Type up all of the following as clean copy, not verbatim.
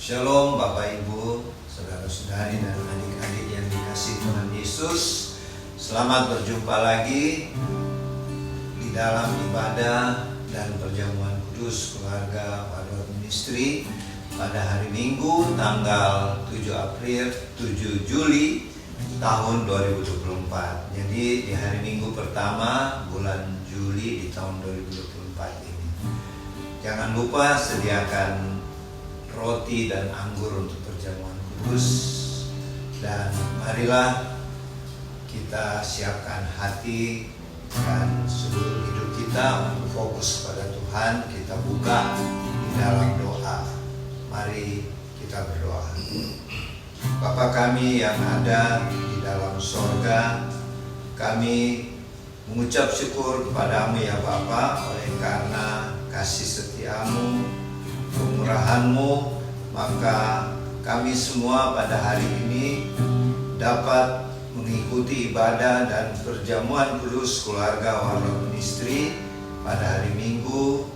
Shalom Bapak Ibu, saudara-saudari dan adik-adik yang dikasihi Tuhan Yesus. Selamat berjumpa lagi di dalam ibadah dan perjamuan kudus keluarga Warrior Ministry pada hari Minggu tanggal 7 Juli tahun 2024. Jadi di hari Minggu pertama bulan Juli di tahun 2024 ini. Jangan lupa sediakan roti dan anggur untuk perjamuan kudus, dan marilah kita siapkan hati dan seluruh hidup kita untuk fokus pada Tuhan. Kita buka di dalam doa. Mari kita berdoa. Bapa kami yang ada di dalam sorga, kami mengucap syukur kepadamu ya Bapa, oleh karena kasih setiamu, kemurahan-Mu, maka kami semua pada hari ini dapat mengikuti ibadah dan perjamuan kudus keluarga Warrior Ministry pada hari Minggu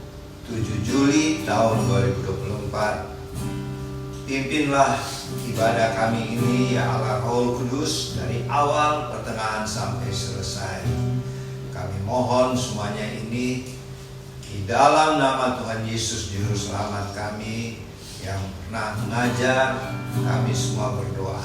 7 Juli tahun 2024. Pimpinlah ibadah kami ini ya Allah Roh Kudus, dari awal, pertengahan sampai selesai. Kami mohon semuanya ini di dalam nama Tuhan Yesus Juru Selamat kami yang pernah mengajar. Kami semua berdoa.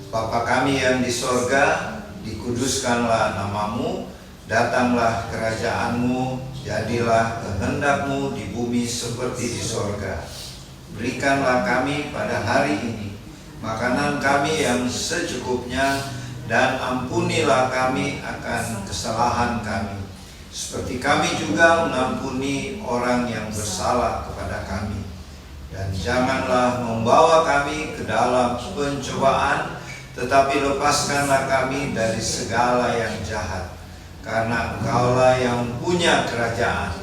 Bapa kami yang di sorga, dikuduskanlah namamu, datanglah kerajaan-Mu, jadilah kehendak-Mu di bumi seperti di sorga. Berikanlah kami pada hari ini makanan kami yang secukupnya, dan ampunilah kami akan kesalahan kami, seperti kami juga mengampuni orang yang bersalah kepada kami. Dan janganlah membawa kami ke dalam pencobaan, tetapi lepaskanlah kami dari segala yang jahat. Karena Engkaulah yang punya kerajaan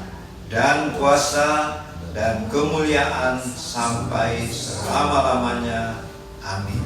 dan kuasa dan kemuliaan sampai selama-lamanya. Amin.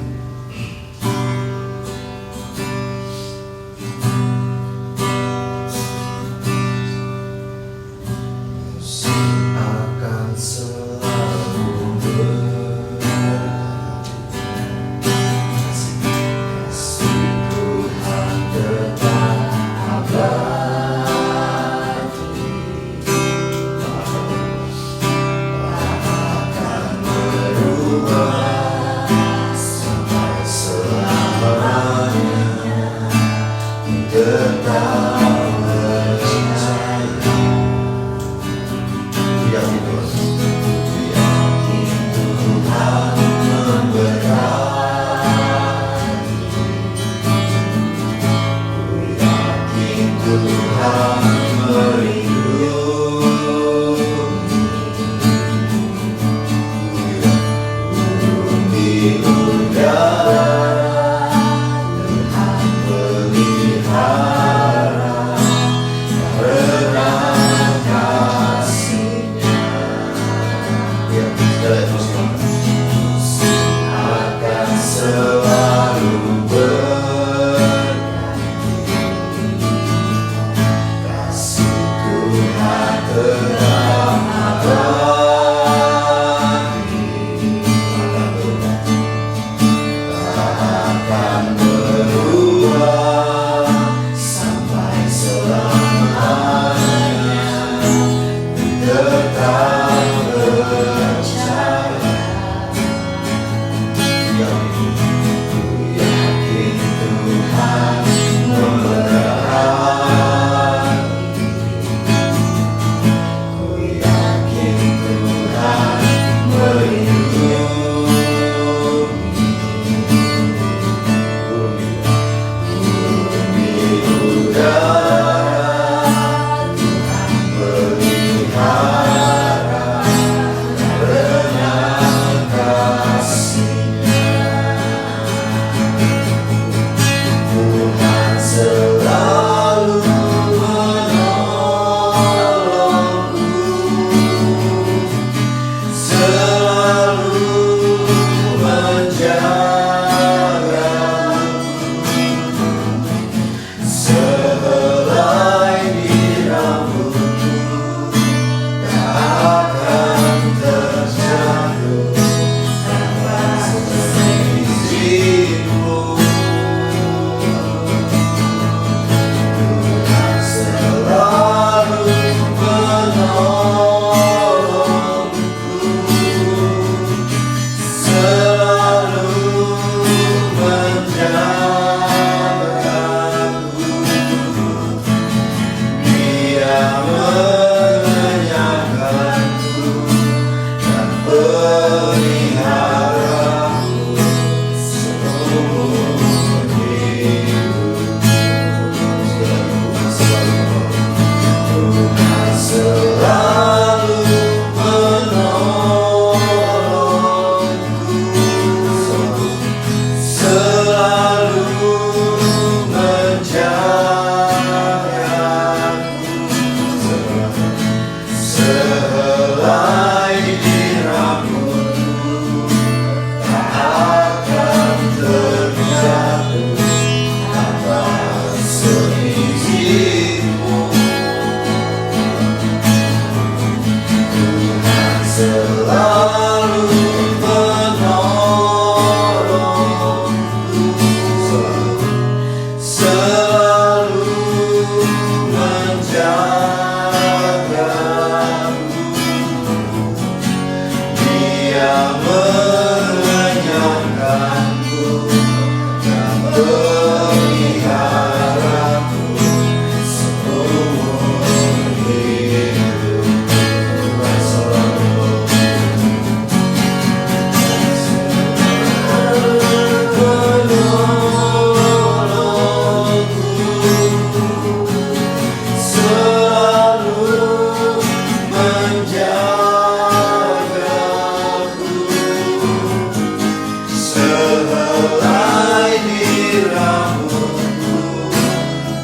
helai diramuku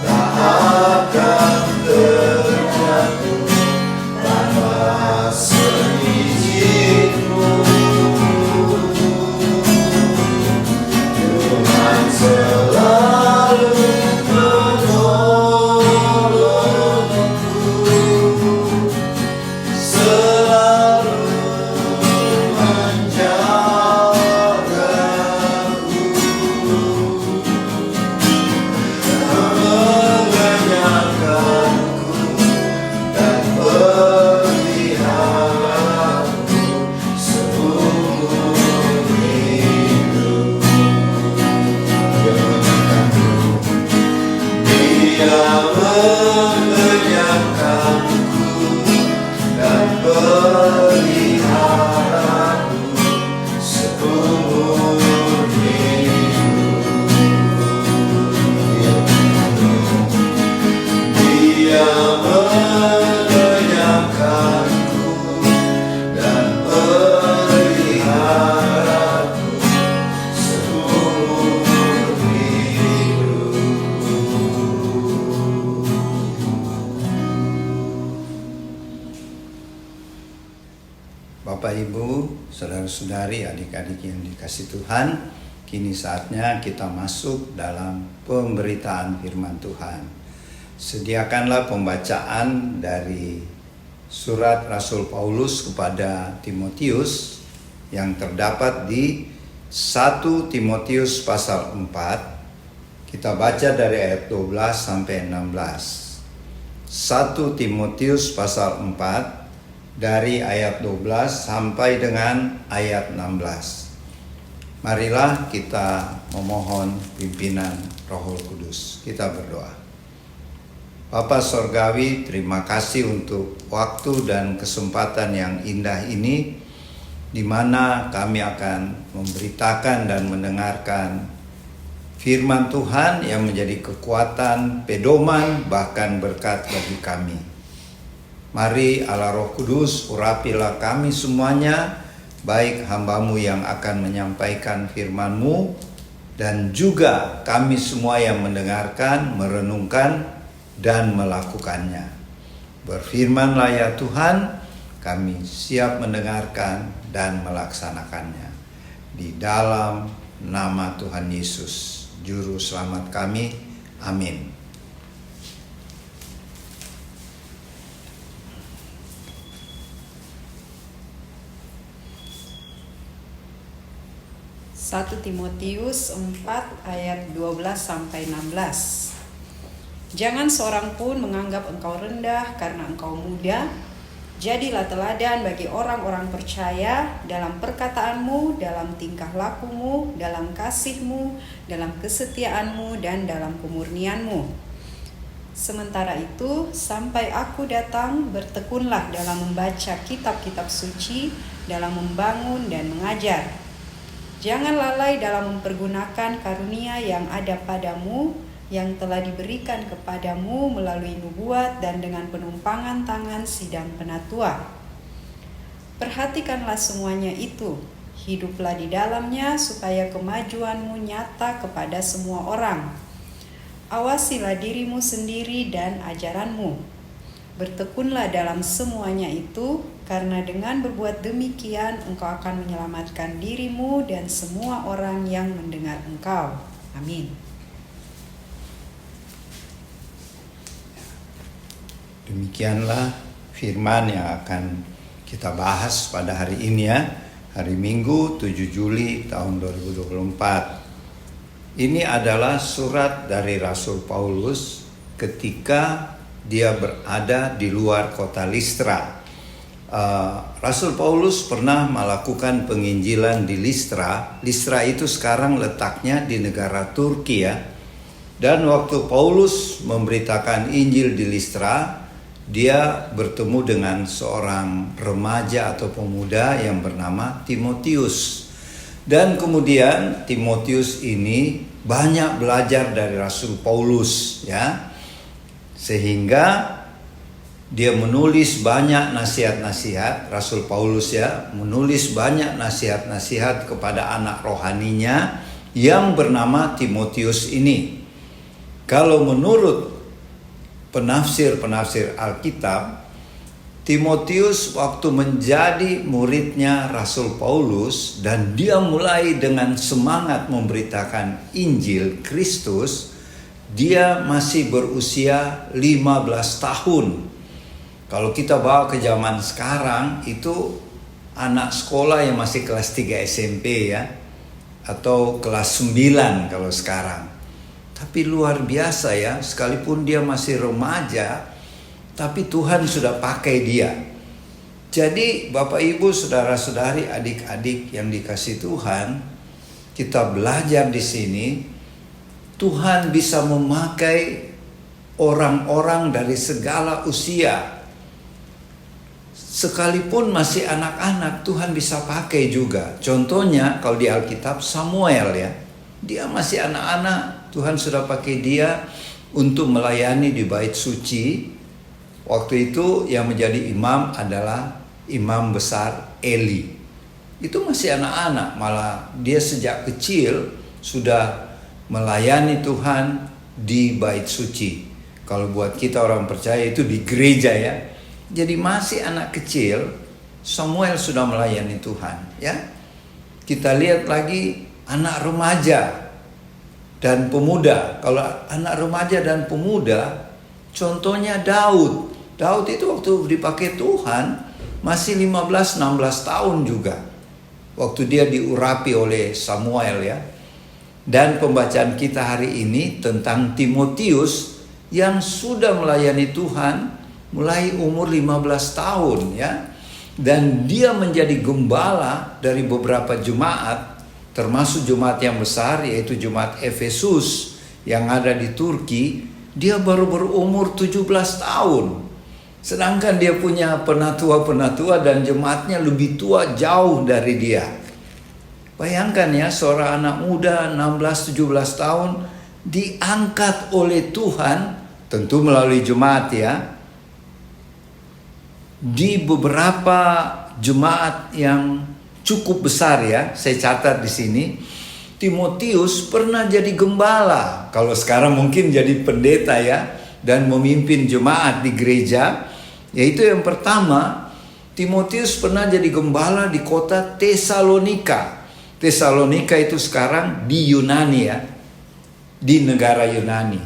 tak akan terjatuh tanpa seizinku. Tuhan selalu menolongku, selalu menjagaku, mengenyangkanku dan peliharaku seumur hidup. Dia mengenyangkanku dan peliharaku seumur hidup. Dia mengenyangkanku dan peliharaku seumur hidup. Bapak, Ibu, saudara-saudari, adik-adik yang dikasihi Tuhan, kini saatnya kita masuk dalam pemberitaan firman Tuhan. Sediakanlah pembacaan dari surat Rasul Paulus kepada Timotius yang terdapat di 1 Timotius pasal 4. Kita baca dari ayat 12 sampai 16. 1 Timotius pasal 4 dari ayat 12 sampai dengan ayat 16. Marilah kita memohon pimpinan Roh Kudus. Kita berdoa. Bapa Sorgawi, terima kasih untuk waktu dan kesempatan yang indah ini, di mana kami akan memberitakan dan mendengarkan firman Tuhan yang menjadi kekuatan, pedoman, bahkan berkat bagi kami. Mari Allah Roh Kudus, urapilah kami semuanya, baik hamba-Mu yang akan menyampaikan firman-Mu, dan juga kami semua yang mendengarkan, merenungkan, dan melakukannya. Berfirmanlah ya Tuhan, kami siap mendengarkan dan melaksanakannya. Di dalam nama Tuhan Yesus, Juru Selamat kami. Amin. Satu Timotius 4 ayat 12 sampai 16. Jangan seorang pun menganggap engkau rendah karena engkau muda. Jadilah teladan bagi orang-orang percaya dalam perkataanmu, dalam tingkah lakumu, dalam kasihmu, dalam kesetiaanmu, dan dalam kemurnianmu. Sementara itu, sampai aku datang, bertekunlah dalam membaca kitab-kitab suci, dalam membangun dan mengajar. Jangan lalai dalam mempergunakan karunia yang ada padamu, yang telah diberikan kepadamu melalui nubuat dan dengan penumpangan tangan sidang penatua. Perhatikanlah semuanya itu, hiduplah di dalamnya supaya kemajuanmu nyata kepada semua orang. Awasilah dirimu sendiri dan ajaranmu. Bertekunlah dalam semuanya itu, karena dengan berbuat demikian engkau akan menyelamatkan dirimu dan semua orang yang mendengar engkau. Amin. Demikianlah firman yang akan kita bahas pada hari ini ya, hari Minggu 7 Juli tahun 2024. Ini adalah surat dari Rasul Paulus ketika dia berada di luar kota Listra. Rasul Paulus pernah melakukan penginjilan di Listra. Listra itu sekarang letaknya di negara Turki ya. Dan waktu Paulus memberitakan Injil di Listra, dia bertemu dengan seorang remaja atau pemuda yang bernama Timotius. Dan kemudian Timotius ini banyak belajar dari Rasul Paulus ya. Sehingga dia menulis banyak nasihat-nasihat, Rasul Paulus ya, menulis banyak nasihat-nasihat kepada anak rohaninya yang bernama Timotius ini. Kalau menurut penafsir Alkitab, Timotius waktu menjadi muridnya Rasul Paulus dan dia mulai dengan semangat memberitakan Injil Kristus, dia masih berusia 15 tahun. Kalau kita bawa ke zaman sekarang, itu anak sekolah yang masih kelas 3 SMP ya, atau kelas 9 kalau sekarang. Tapi luar biasa ya, sekalipun dia masih remaja, tapi Tuhan sudah pakai dia. Jadi Bapak Ibu, saudara-saudari, adik-adik yang dikasih Tuhan, kita belajar di sini, Tuhan bisa memakai orang-orang dari segala usia. Sekalipun masih anak-anak, Tuhan bisa pakai juga. Contohnya kalau di Alkitab Samuel ya, dia masih anak-anak, Tuhan sudah pakai dia untuk melayani di bait suci. Waktu itu yang menjadi imam adalah imam besar Eli. Itu masih anak-anak, malah dia sejak kecil sudah melayani Tuhan di bait suci. Kalau buat kita orang percaya itu di gereja ya. Jadi masih anak kecil, Samuel sudah melayani Tuhan ya. Kita lihat lagi anak remaja dan pemuda. Kalau anak remaja dan pemuda, contohnya Daud. Daud itu waktu dipakai Tuhan masih 15-16 tahun juga. Waktu dia diurapi oleh Samuel ya. Dan pembacaan kita hari ini tentang Timotius yang sudah melayani Tuhan mulai umur 15 tahun ya. Dan dia menjadi gembala dari beberapa jemaat, termasuk jemaat yang besar yaitu jemaat Efesus yang ada di Turki. Dia baru berumur 17 tahun. Sedangkan dia punya penatua-penatua dan jemaatnya lebih tua jauh dari dia. Bayangkan ya, seorang anak muda 16-17 tahun diangkat oleh Tuhan, tentu melalui jemaat ya, di beberapa jemaat yang cukup besar ya. Saya catat di sini, Timotius pernah jadi gembala. Kalau sekarang mungkin jadi pendeta ya, dan memimpin jemaat di gereja. Yaitu yang pertama, Timotius pernah jadi gembala di kota Tesalonika. Tesalonika itu sekarang di Yunani ya, di negara Yunani.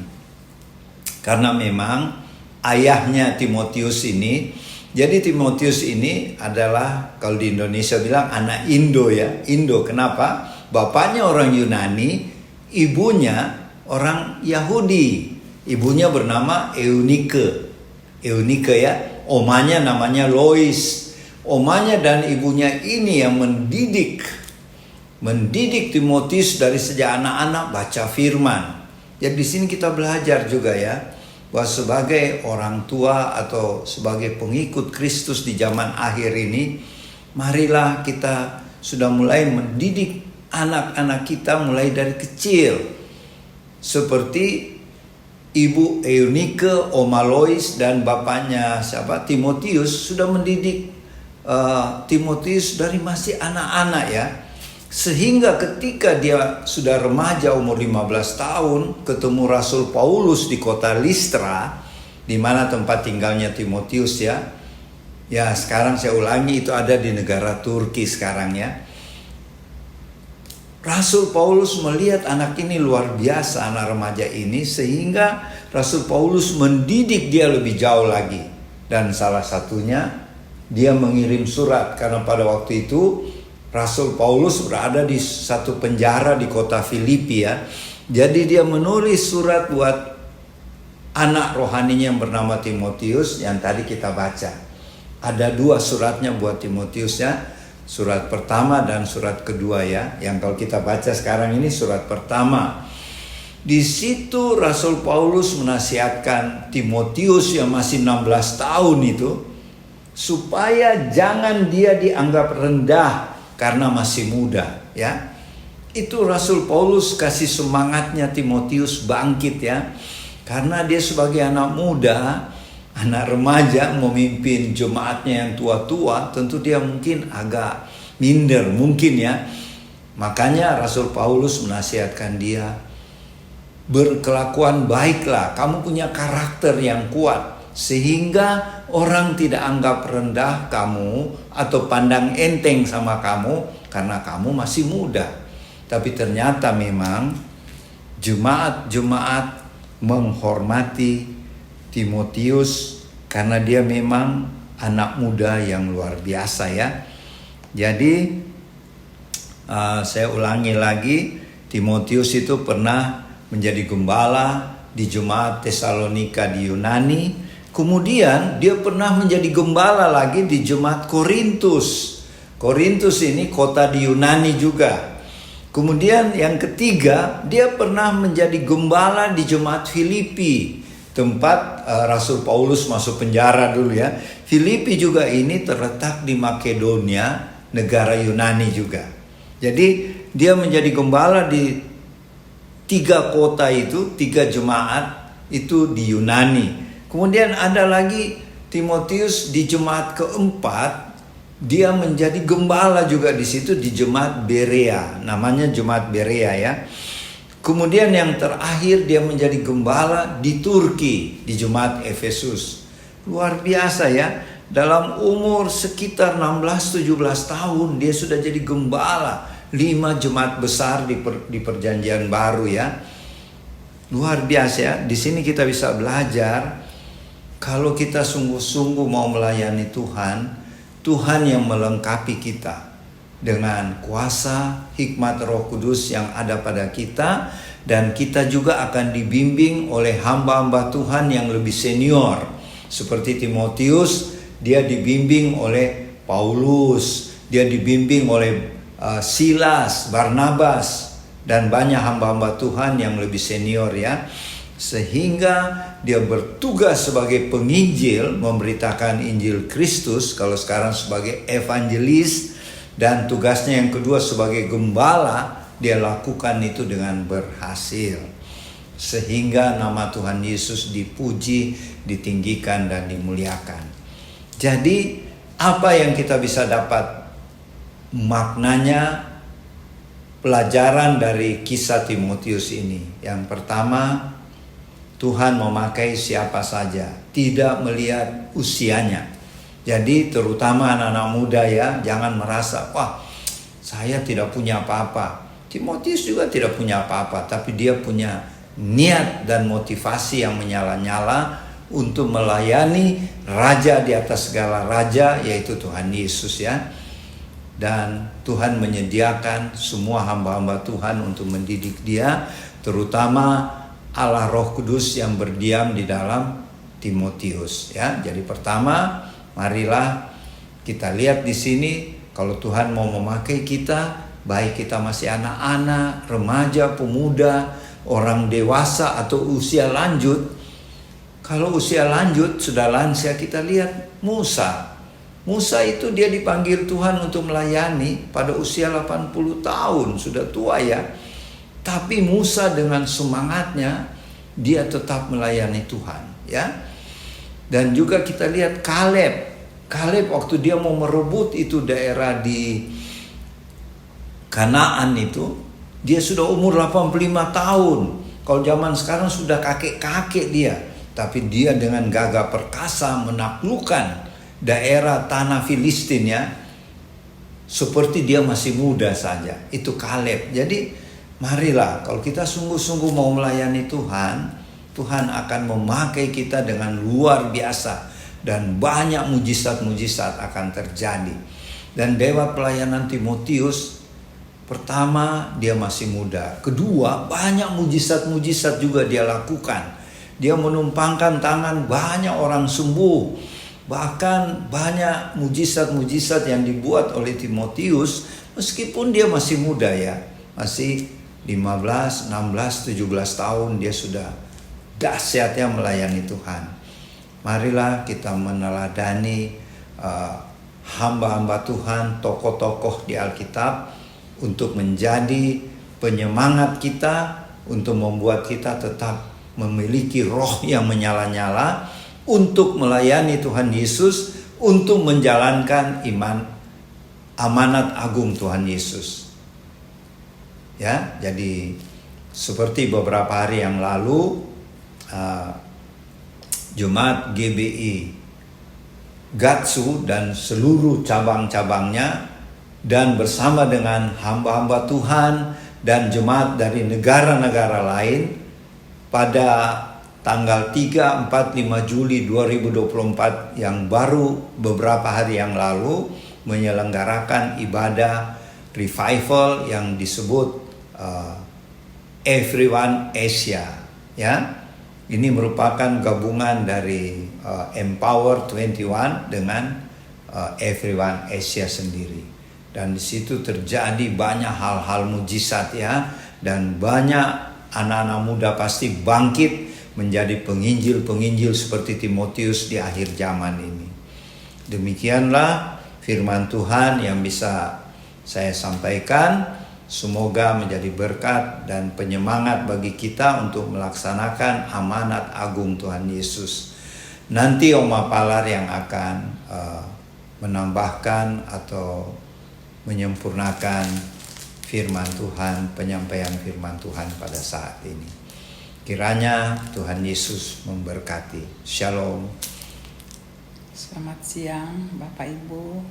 Karena memang ayahnya Timotius ini, jadi Timotius ini adalah kalau di Indonesia bilang anak Indo ya. Indo kenapa? Bapaknya orang Yunani, ibunya orang Yahudi. Ibunya bernama Eunike. Eunike ya. Omanya namanya Lois. Omanya dan ibunya ini yang mendidik Timotius dari sejak anak-anak baca firman. Jadi di sini kita belajar juga ya, bahwa sebagai orang tua atau sebagai pengikut Kristus di zaman akhir ini, marilah kita sudah mulai mendidik anak-anak kita mulai dari kecil. Seperti Ibu Eunike, Oma Lois dan bapaknya Timotius sudah mendidik Timotius dari masih anak-anak ya. Sehingga ketika dia sudah remaja umur 15 tahun ketemu Rasul Paulus di kota Listra, di mana tempat tinggalnya Timotius ya. Ya sekarang saya ulangi, itu ada di negara Turki sekarang ya. Rasul Paulus melihat anak ini luar biasa, anak remaja ini, sehingga Rasul Paulus mendidik dia lebih jauh lagi. Dan salah satunya dia mengirim surat, karena pada waktu itu Rasul Paulus berada di satu penjara di kota Filipi ya. Jadi dia menulis surat buat anak rohaninya yang bernama Timotius yang tadi kita baca. Ada 2 suratnya buat Timotius ya. Surat pertama dan surat kedua ya. Yang kalau kita baca sekarang ini surat pertama. Di situ Rasul Paulus menasihatkan Timotius yang masih 16 tahun itu, supaya jangan dia dianggap rendah karena masih muda ya. Itu Rasul Paulus kasih semangatnya Timotius bangkit ya. Karena dia sebagai anak muda, anak remaja memimpin jemaatnya yang tua-tua, tentu dia mungkin agak minder mungkin ya. Makanya Rasul Paulus menasihatkan dia, berkelakuan baiklah, kamu punya karakter yang kuat, sehingga orang tidak anggap rendah kamu atau pandang enteng sama kamu karena kamu masih muda. Tapi ternyata memang jemaat-jemaat menghormati Timotius karena dia memang anak muda yang luar biasa ya. Jadi saya ulangi lagi, Timotius itu pernah menjadi gembala di jemaat Tesalonika di Yunani. Kemudian dia pernah menjadi gembala lagi di jemaat Korintus. Korintus ini kota di Yunani juga. Kemudian yang ketiga, dia pernah menjadi gembala di jemaat Filipi, tempat Rasul Paulus masuk penjara dulu ya. Filipi juga ini terletak di Makedonia, negara Yunani juga. Jadi dia menjadi gembala di 3 kota itu, 3 jemaat itu di Yunani. Kemudian ada lagi Timotius di jemaat keempat, dia menjadi gembala juga di situ di jemaat Berea, namanya jemaat Berea ya. Kemudian yang terakhir dia menjadi gembala di Turki, di jemaat Efesus. Luar biasa ya, dalam umur sekitar 16-17 tahun dia sudah jadi gembala 5 jemaat besar di perjanjian baru ya. Luar biasa ya. Di sini kita bisa belajar, kalau kita sungguh-sungguh mau melayani Tuhan, Tuhan yang melengkapi kita dengan kuasa hikmat Roh Kudus yang ada pada kita, dan kita juga akan dibimbing oleh hamba-hamba Tuhan yang lebih senior. Seperti Timotius, dia dibimbing oleh Paulus, dia dibimbing oleh Silas, Barnabas, dan banyak hamba-hamba Tuhan yang lebih senior ya. Sehingga dia bertugas sebagai penginjil, memberitakan Injil Kristus, kalau sekarang sebagai evangelis, dan tugasnya yang kedua sebagai gembala, dia lakukan itu dengan berhasil. Sehingga nama Tuhan Yesus dipuji, ditinggikan, dan dimuliakan. Jadi apa yang kita bisa dapat maknanya, pelajaran dari kisah Timotius ini? Yang pertama, Tuhan memakai siapa saja, tidak melihat usianya. Jadi terutama anak-anak muda ya, jangan merasa, wah saya tidak punya apa-apa. Timotius juga tidak punya apa-apa, tapi dia punya niat dan motivasi yang menyala-nyala untuk melayani Raja di atas segala raja, yaitu Tuhan Yesus ya. Dan Tuhan menyediakan semua hamba-hamba Tuhan untuk mendidik dia, terutama Allah Roh Kudus yang berdiam di dalam Timotius ya. Jadi pertama, marilah kita lihat di sini, kalau Tuhan mau memakai kita, baik kita masih anak-anak, remaja, pemuda, orang dewasa atau usia lanjut. Kalau usia lanjut, sudah lansia, kita lihat Musa. Musa itu dia dipanggil Tuhan untuk melayani pada usia 80 tahun, sudah tua ya. Tapi Musa dengan semangatnya dia tetap melayani Tuhan ya. Dan juga kita lihat Kaleb. Kaleb waktu dia mau merebut itu daerah di Kanaan itu, dia sudah umur 85 tahun. Kalau zaman sekarang sudah kakek-kakek dia, tapi dia dengan gagah perkasa menaklukkan daerah tanah Filistin ya, seperti dia masih muda saja. Itu Kaleb. Jadi marilah, kalau kita sungguh-sungguh mau melayani Tuhan, Tuhan akan memakai kita dengan luar biasa, dan banyak mujizat-mujizat akan terjadi. Dan lewat pelayanan Timotius, pertama dia masih muda, kedua banyak mujizat-mujizat juga dia lakukan. Dia menumpangkan tangan, banyak orang sembuh. Bahkan banyak mujizat-mujizat yang dibuat oleh Timotius meskipun dia masih muda ya. Masih 15, 16, 17 tahun dia sudah dahsyatnya melayani Tuhan. Marilah kita meneladani hamba-hamba Tuhan, tokoh-tokoh di Alkitab, untuk menjadi penyemangat kita, untuk membuat kita tetap memiliki roh yang menyala-nyala untuk melayani Tuhan Yesus, untuk menjalankan amanat agung Tuhan Yesus. Ya, jadi seperti beberapa hari yang lalu Jemaat GBI Gatsu dan seluruh cabang-cabangnya dan bersama dengan hamba-hamba Tuhan dan jemaat dari negara-negara lain pada tanggal 3, 4, 5 Juli 2024 yang baru beberapa hari yang lalu menyelenggarakan ibadah revival yang disebut Everyone Asia, ya. Ini merupakan gabungan dari Empower 21 dengan Everyone Asia sendiri. Dan di situ terjadi banyak hal-hal mujizat, ya, dan banyak anak-anak muda pasti bangkit menjadi penginjil-penginjil seperti Timotius di akhir zaman ini. Demikianlah firman Tuhan yang bisa saya sampaikan. Semoga menjadi berkat dan penyemangat bagi kita untuk melaksanakan amanat agung Tuhan Yesus. Nanti Oma Palar yang akan menambahkan atau menyempurnakan firman Tuhan, penyampaian firman Tuhan pada saat ini. Kiranya Tuhan Yesus memberkati. Shalom. Selamat siang Bapak Ibu,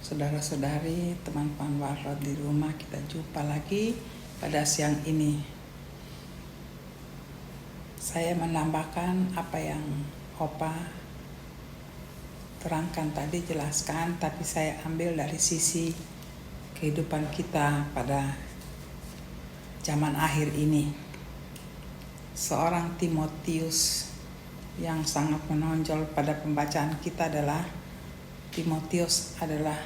saudara-saudari, teman-teman warot di rumah. Kita jumpa lagi pada siang ini. Saya menambahkan apa yang Opa terangkan tadi, jelaskan, tapi saya ambil dari sisi kehidupan kita pada zaman akhir ini. Seorang Timotius yang sangat menonjol pada pembacaan kita adalah Timotius adalah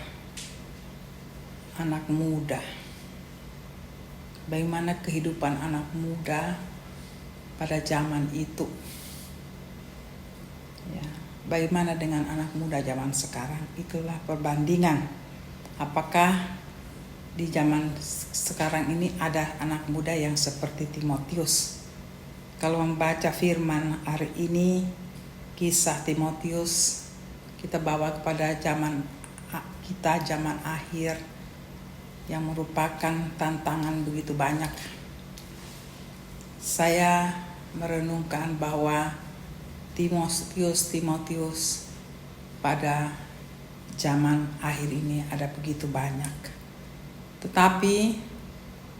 anak muda. Bagaimana kehidupan anak muda pada zaman itu? Ya, bagaimana dengan anak muda zaman sekarang? Itulah perbandingan. Apakah di zaman sekarang ini ada anak muda yang seperti Timotius? Kalau membaca firman hari ini, kisah Timotius, kita bawa kepada zaman kita, zaman akhir yang merupakan tantangan begitu banyak. Saya merenungkan bahwa Timotius pada zaman akhir ini ada begitu banyak. Tetapi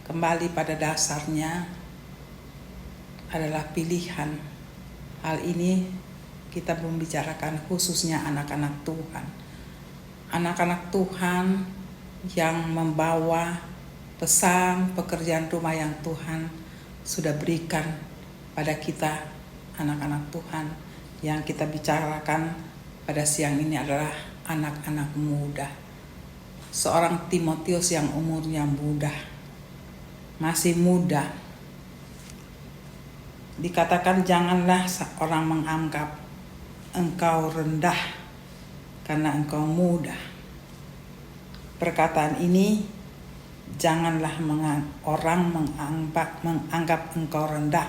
kembali pada dasarnya adalah pilihan. Hal ini kita membicarakan khususnya anak-anak Tuhan. Anak-anak Tuhan yang membawa pesan pekerjaan rumah yang Tuhan sudah berikan pada kita, anak-anak Tuhan. Yang kita bicarakan pada siang ini adalah anak-anak muda. Seorang Timotius yang umurnya muda, masih muda. Dikatakan janganlah orang menganggap engkau rendah karena engkau muda. Perkataan ini, janganlah orang menganggap engkau rendah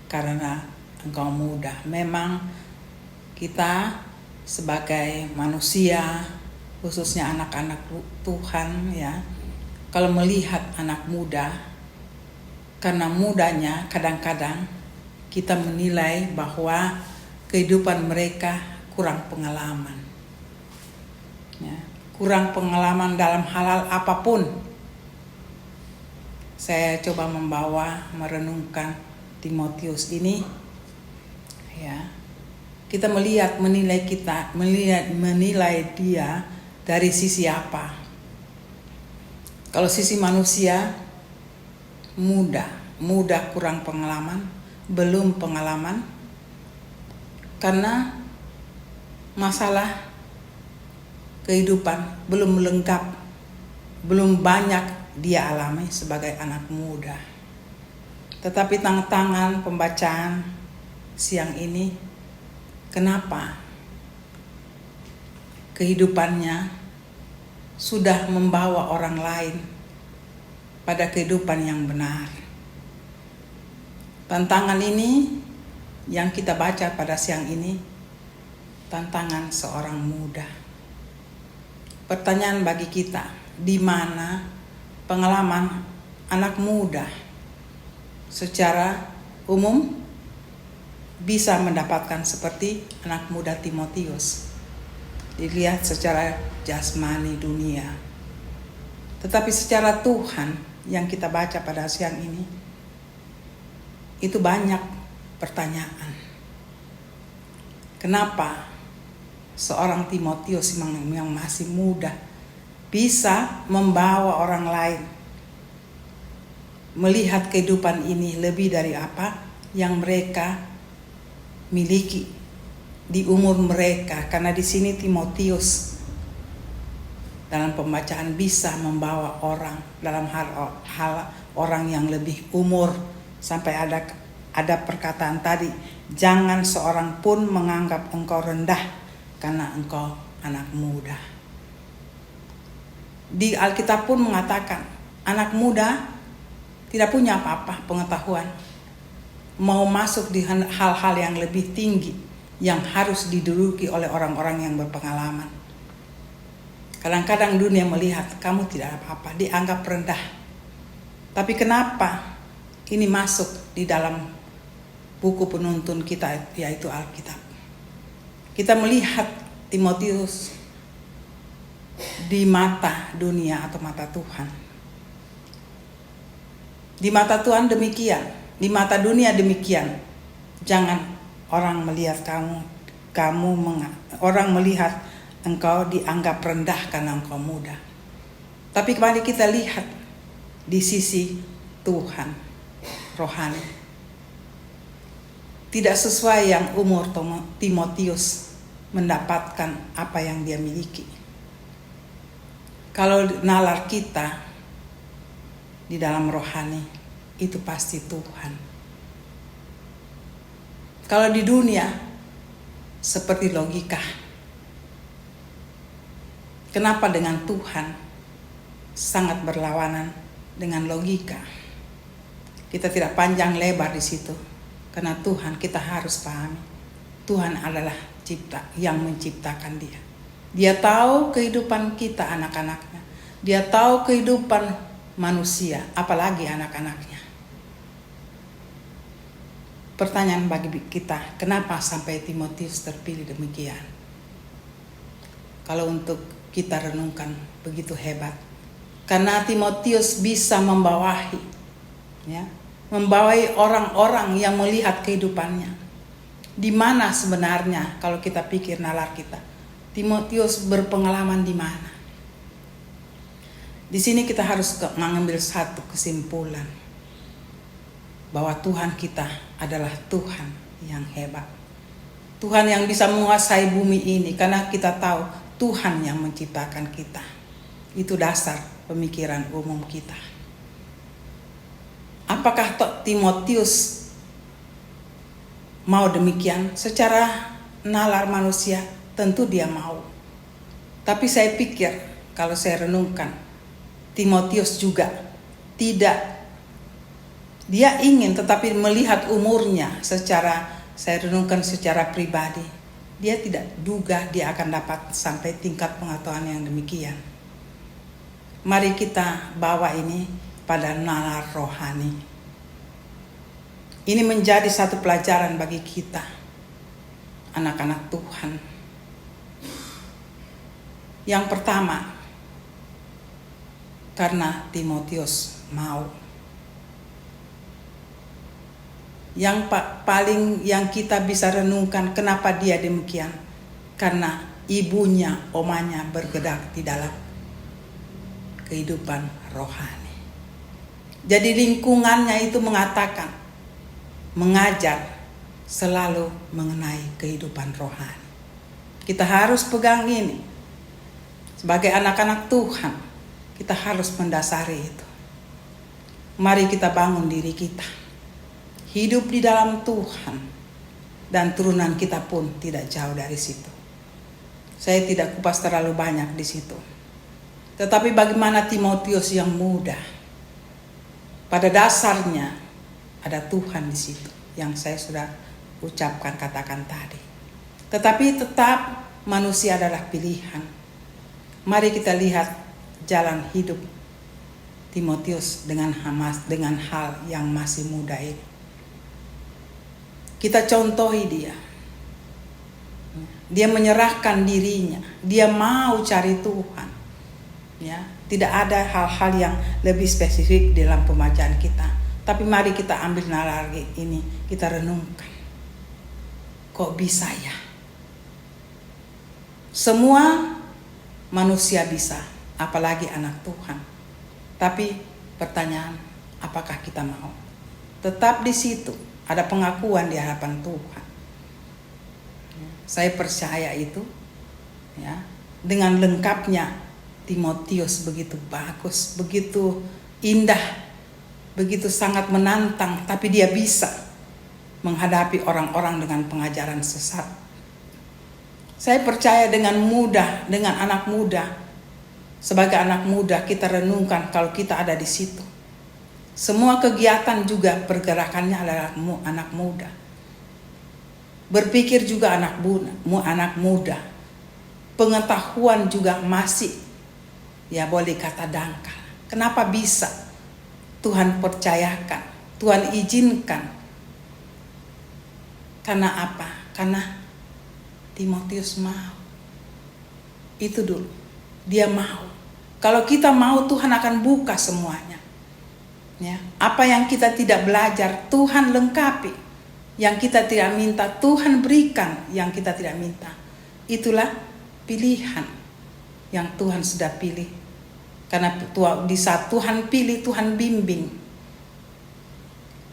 karena engkau muda. Memang kita sebagai manusia, khususnya anak-anak Tuhan, ya, kalau melihat anak muda, karena mudanya kadang-kadang kita menilai bahwa kehidupan mereka kurang pengalaman, ya, kurang pengalaman dalam hal apapun. Saya coba merenungkan Timotius ini, ya. Kita menilai dia dari sisi apa? Kalau sisi manusia, muda kurang pengalaman, belum pengalaman, karena masalah kehidupan belum lengkap, belum banyak dia alami sebagai anak muda. Tetapi tantangan pembacaan siang ini, kenapa kehidupannya sudah membawa orang lain pada kehidupan yang benar. Tantangan ini yang kita baca pada siang ini, tantangan seorang muda. Pertanyaan bagi kita, di mana pengalaman anak muda secara umum bisa mendapatkan seperti anak muda Timotius. Dilihat secara jasmani dunia. Tetapi secara Tuhan yang kita baca pada siang ini, itu banyak pertanyaan. Kenapa seorang Timotius yang masih muda bisa membawa orang lain melihat kehidupan ini lebih dari apa yang mereka miliki di umur mereka? Karena di sini Timotius dalam pembacaan bisa membawa orang dalam hal orang yang lebih umur, sampai ada perkataan tadi, jangan seorang pun menganggap engkau rendah karena engkau anak muda. Di Alkitab pun mengatakan anak muda tidak punya apa-apa pengetahuan, mau masuk di hal-hal yang lebih tinggi yang harus diduduki oleh orang-orang yang berpengalaman. Kadang-kadang dunia melihat kamu tidak apa-apa, dianggap rendah. Tapi kenapa ini masuk di dalam buku penuntun kita, yaitu Alkitab? Kita melihat Timotius di mata dunia atau mata Tuhan. Di mata Tuhan demikian, di mata dunia demikian. Jangan orang melihat orang melihat engkau dianggap rendah karena engkau muda. Tapi kembali kita lihat di sisi Tuhan rohani. Tidak sesuai yang umur Timotius mendapatkan apa yang dia miliki. Kalau nalar kita di dalam rohani, itu pasti Tuhan. Kalau di dunia seperti logika. Kenapa dengan Tuhan sangat berlawanan dengan logika? Kita tidak panjang lebar di situ. Karena Tuhan kita harus pahami, Tuhan adalah yang menciptakan dia. Dia tahu kehidupan kita anak-anaknya. Dia tahu kehidupan manusia, apalagi anak-anaknya. Pertanyaan bagi kita, kenapa sampai Timotius terpilih demikian? Kalau untuk kita renungkan, begitu hebat. Karena Timotius bisa membawahi orang-orang yang melihat kehidupannya. Di mana sebenarnya kalau kita pikir nalar kita, Timotius berpengalaman di mana? Di sini kita harus mengambil satu kesimpulan, bahwa Tuhan kita adalah Tuhan yang hebat. Tuhan yang bisa menguasai bumi ini, karena kita tahu Tuhan yang menciptakan kita. Itu dasar pemikiran umum kita. Apakah Timotius mau demikian? Secara nalar manusia tentu dia mau. Tapi saya pikir kalau saya renungkan, Timotius juga tidak, dia ingin, tetapi melihat umurnya saya renungkan secara pribadi, dia tidak duga dia akan dapat sampai tingkat pengetahuan yang demikian. Mari kita bawa ini pada nalar rohani. Ini menjadi satu pelajaran bagi kita, anak-anak Tuhan. Yang pertama, karena Timotius mau. Yang paling yang kita bisa renungkan, kenapa dia demikian? Karena ibunya, omanya bergerak di dalam kehidupan rohani. Jadi lingkungannya itu mengatakan, mengajar selalu mengenai kehidupan rohani. Kita harus pegang ini. Sebagai anak-anak Tuhan, kita harus mendasari itu. Mari kita bangun diri kita. Hidup di dalam Tuhan. Dan turunan kita pun tidak jauh dari situ. Saya tidak kupas terlalu banyak di situ. Tetapi bagaimana Timotius yang muda? Pada dasarnya ada Tuhan di situ. Yang saya sudah ucapkan, katakan tadi. Tetapi tetap manusia adalah pilihan. Mari kita lihat jalan hidup Timotius dengan hal yang masih muda ini. Kita contohi dia. Dia menyerahkan dirinya, dia mau cari Tuhan. Ya, tidak ada hal-hal yang lebih spesifik dalam pembacaan kita. Tapi mari kita ambil nalar ini, kita renungkan. Kok bisa ya? Semua manusia bisa, apalagi anak Tuhan. Tapi pertanyaan, apakah kita mau? Tetap di situ, ada pengakuan di hadapan Tuhan. Saya percaya itu, ya, dengan lengkapnya Timotius begitu bagus, begitu indah, begitu sangat menantang, tapi dia bisa menghadapi orang-orang dengan pengajaran sesat. Saya percaya dengan mudah, dengan anak muda, sebagai anak muda kita renungkan kalau kita ada di situ. Semua kegiatan juga pergerakannya adalah anak muda. Berpikir juga anak muda. Pengetahuan juga masih, ya boleh kata dangkal. Kenapa bisa Tuhan percayakan, Tuhan izinkan? Karena apa? Karena Timotius mau. Itu dulu. Dia mau. Kalau kita mau, Tuhan akan buka semuanya. Ya, apa yang kita tidak belajar, Tuhan lengkapi. Yang kita tidak minta, Tuhan berikan yang kita tidak minta. Itulah pilihan yang Tuhan sudah pilih. Karena di saat Tuhan pilih, Tuhan bimbing.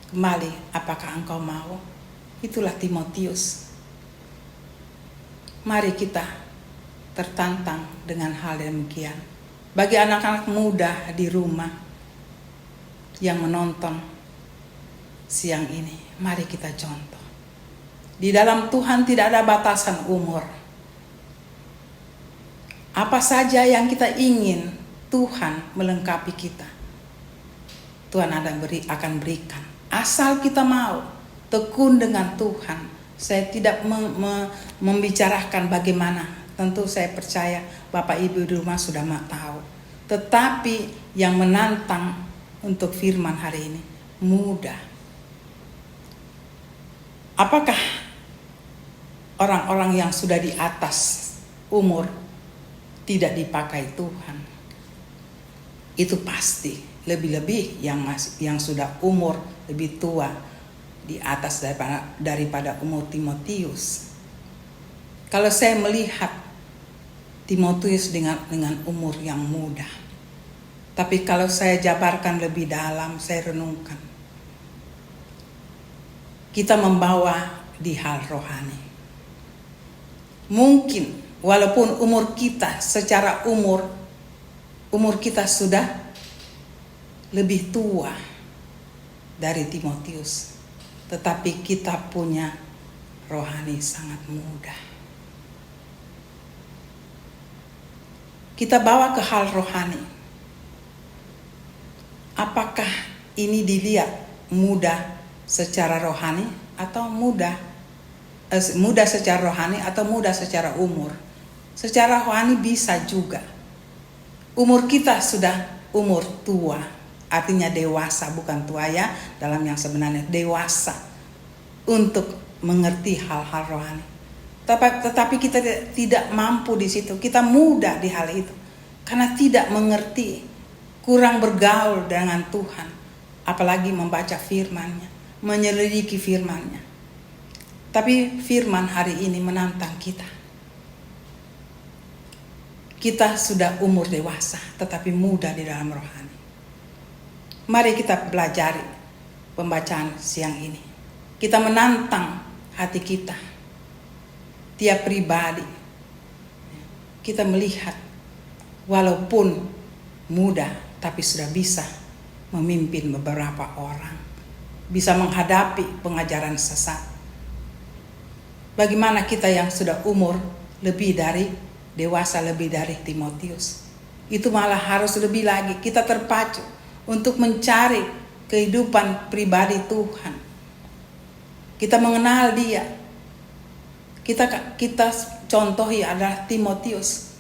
Kembali, apakah engkau mau? Itulah Timotius. Mari kita tertantang dengan hal demikian. Bagi anak-anak muda di rumah yang menonton siang ini, mari kita contoh. Di dalam Tuhan tidak ada batasan umur. Apa saja yang kita ingin, Tuhan melengkapi kita. Tuhan akan berikan. Asal kita mau tekun dengan Tuhan. Saya tidak membicarakan bagaimana. Tentu saya percaya Bapak Ibu di rumah sudah tahu. Tetapi yang menantang untuk firman hari ini mudah. Apakah orang-orang yang sudah di atas umur tidak dipakai Tuhan? Itu pasti. Lebih-lebih yang sudah umur lebih tua di atas daripada umur Timotius. Kalau saya melihat Timotius dengan umur yang muda, tapi kalau saya jabarkan lebih dalam, saya renungkan, kita membawa di hal rohani. Mungkin walaupun umur kita secara umur kita sudah lebih tua dari Timotius, tetapi kita punya rohani sangat muda. Kita bawa ke hal rohani. Apakah ini dilihat muda secara rohani atau muda secara rohani atau muda secara umur? Secara rohani bisa juga. Umur kita sudah umur tua, artinya dewasa, bukan tua ya, dalam yang sebenarnya dewasa untuk mengerti hal-hal rohani. Tetapi kita tidak mampu di situ. Kita muda di hal itu karena tidak mengerti, kurang bergaul dengan Tuhan, apalagi membaca firman-Nya, menyelidiki firman-Nya. Tapi firman hari ini menantang kita. Kita sudah umur dewasa tetapi muda di dalam rohani. Mari kita pelajari pembacaan siang ini. Kita menantang hati kita, tiap pribadi. Kita melihat walaupun muda tapi sudah bisa memimpin beberapa orang, bisa menghadapi pengajaran sesat. Bagaimana kita yang sudah umur lebih dari dewasa, lebih dari Timotius? Itu malah harus lebih lagi. Kita terpacu untuk mencari kehidupan pribadi Tuhan. Kita mengenal Dia. Kita contohi adalah Timotius.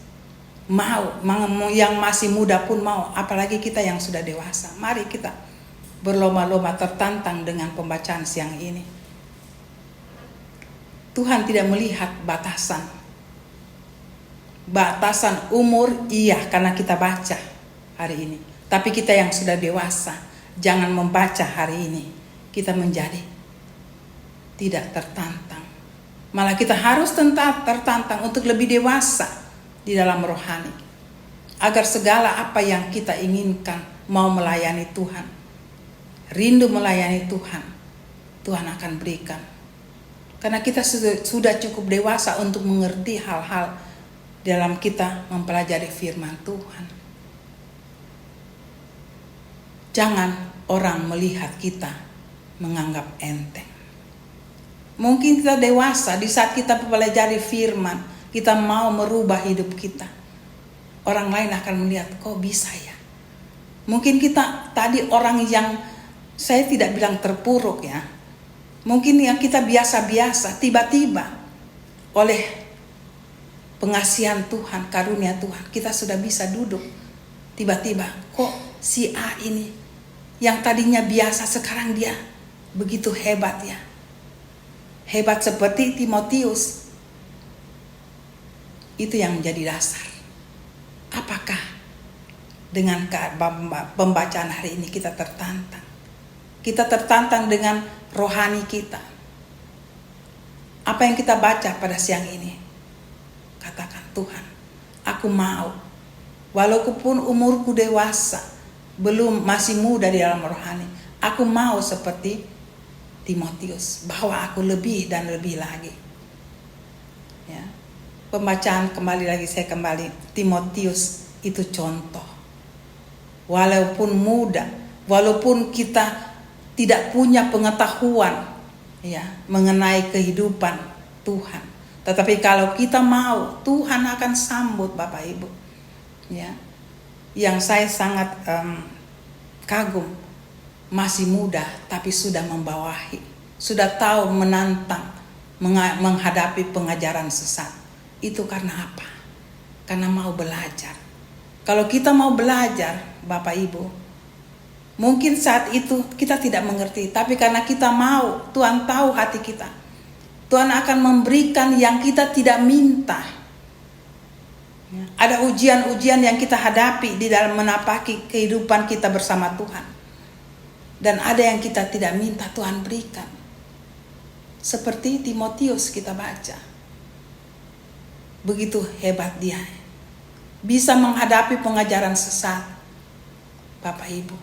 yang masih muda pun mau, apalagi kita yang sudah dewasa. Mari kita berlomba-lomba tertantang dengan pembacaan siang ini. Tuhan tidak melihat batasan umur, iya, karena kita baca hari ini. Tapi kita yang sudah dewasa, jangan membaca hari ini kita menjadi tidak tertantang. Malah kita harus tertantang untuk lebih dewasa di dalam rohani, agar segala apa yang kita inginkan, mau melayani Tuhan, rindu melayani Tuhan, Tuhan akan berikan. Karena kita sudah cukup dewasa untuk mengerti hal-hal dalam kita mempelajari firman Tuhan. Jangan orang melihat kita menganggap enteng. Mungkin kita dewasa, di saat kita mempelajari firman, kita mau merubah hidup kita, orang lain akan melihat, kok bisa ya? Mungkin kita tadi orang yang, saya tidak bilang terpuruk ya, mungkin yang kita biasa-biasa, tiba-tiba oleh pengasihan Tuhan, karunia Tuhan, kita sudah bisa duduk. Tiba-tiba, kok si A ini yang tadinya biasa, sekarang dia begitu hebat ya. Hebat seperti Timotius. Itu yang menjadi dasar. Apakah dengan pembacaan hari ini kita tertantang? Kita tertantang dengan rohani kita. Apa yang kita baca pada siang ini? Katakan, Tuhan, aku mau, walaupun umurku dewasa, masih muda di dalam rohani, aku mau seperti Timotius, bahwa aku lebih dan lebih lagi. Ya. Pembacaan Timotius itu contoh. Walaupun muda, walaupun kita tidak punya pengetahuan ya mengenai kehidupan Tuhan, tetapi kalau kita mau, Tuhan akan sambut Bapak Ibu. Ya. Yang saya sangat kagum, masih muda tapi sudah membawahi, sudah tahu menantang, menghadapi pengajaran sesat. Itu karena apa? Karena mau belajar. Kalau kita mau belajar, Bapak Ibu, mungkin saat itu kita tidak mengerti, tapi karena kita mau, Tuhan tahu hati kita, Tuhan akan memberikan yang kita tidak minta. Ada ujian-ujian yang kita hadapi di dalam menapaki kehidupan kita bersama Tuhan. Dan ada yang kita tidak minta, Tuhan berikan. Seperti Timotius kita baca. Begitu hebat dia. Bisa menghadapi pengajaran sesat. Bapak Ibu.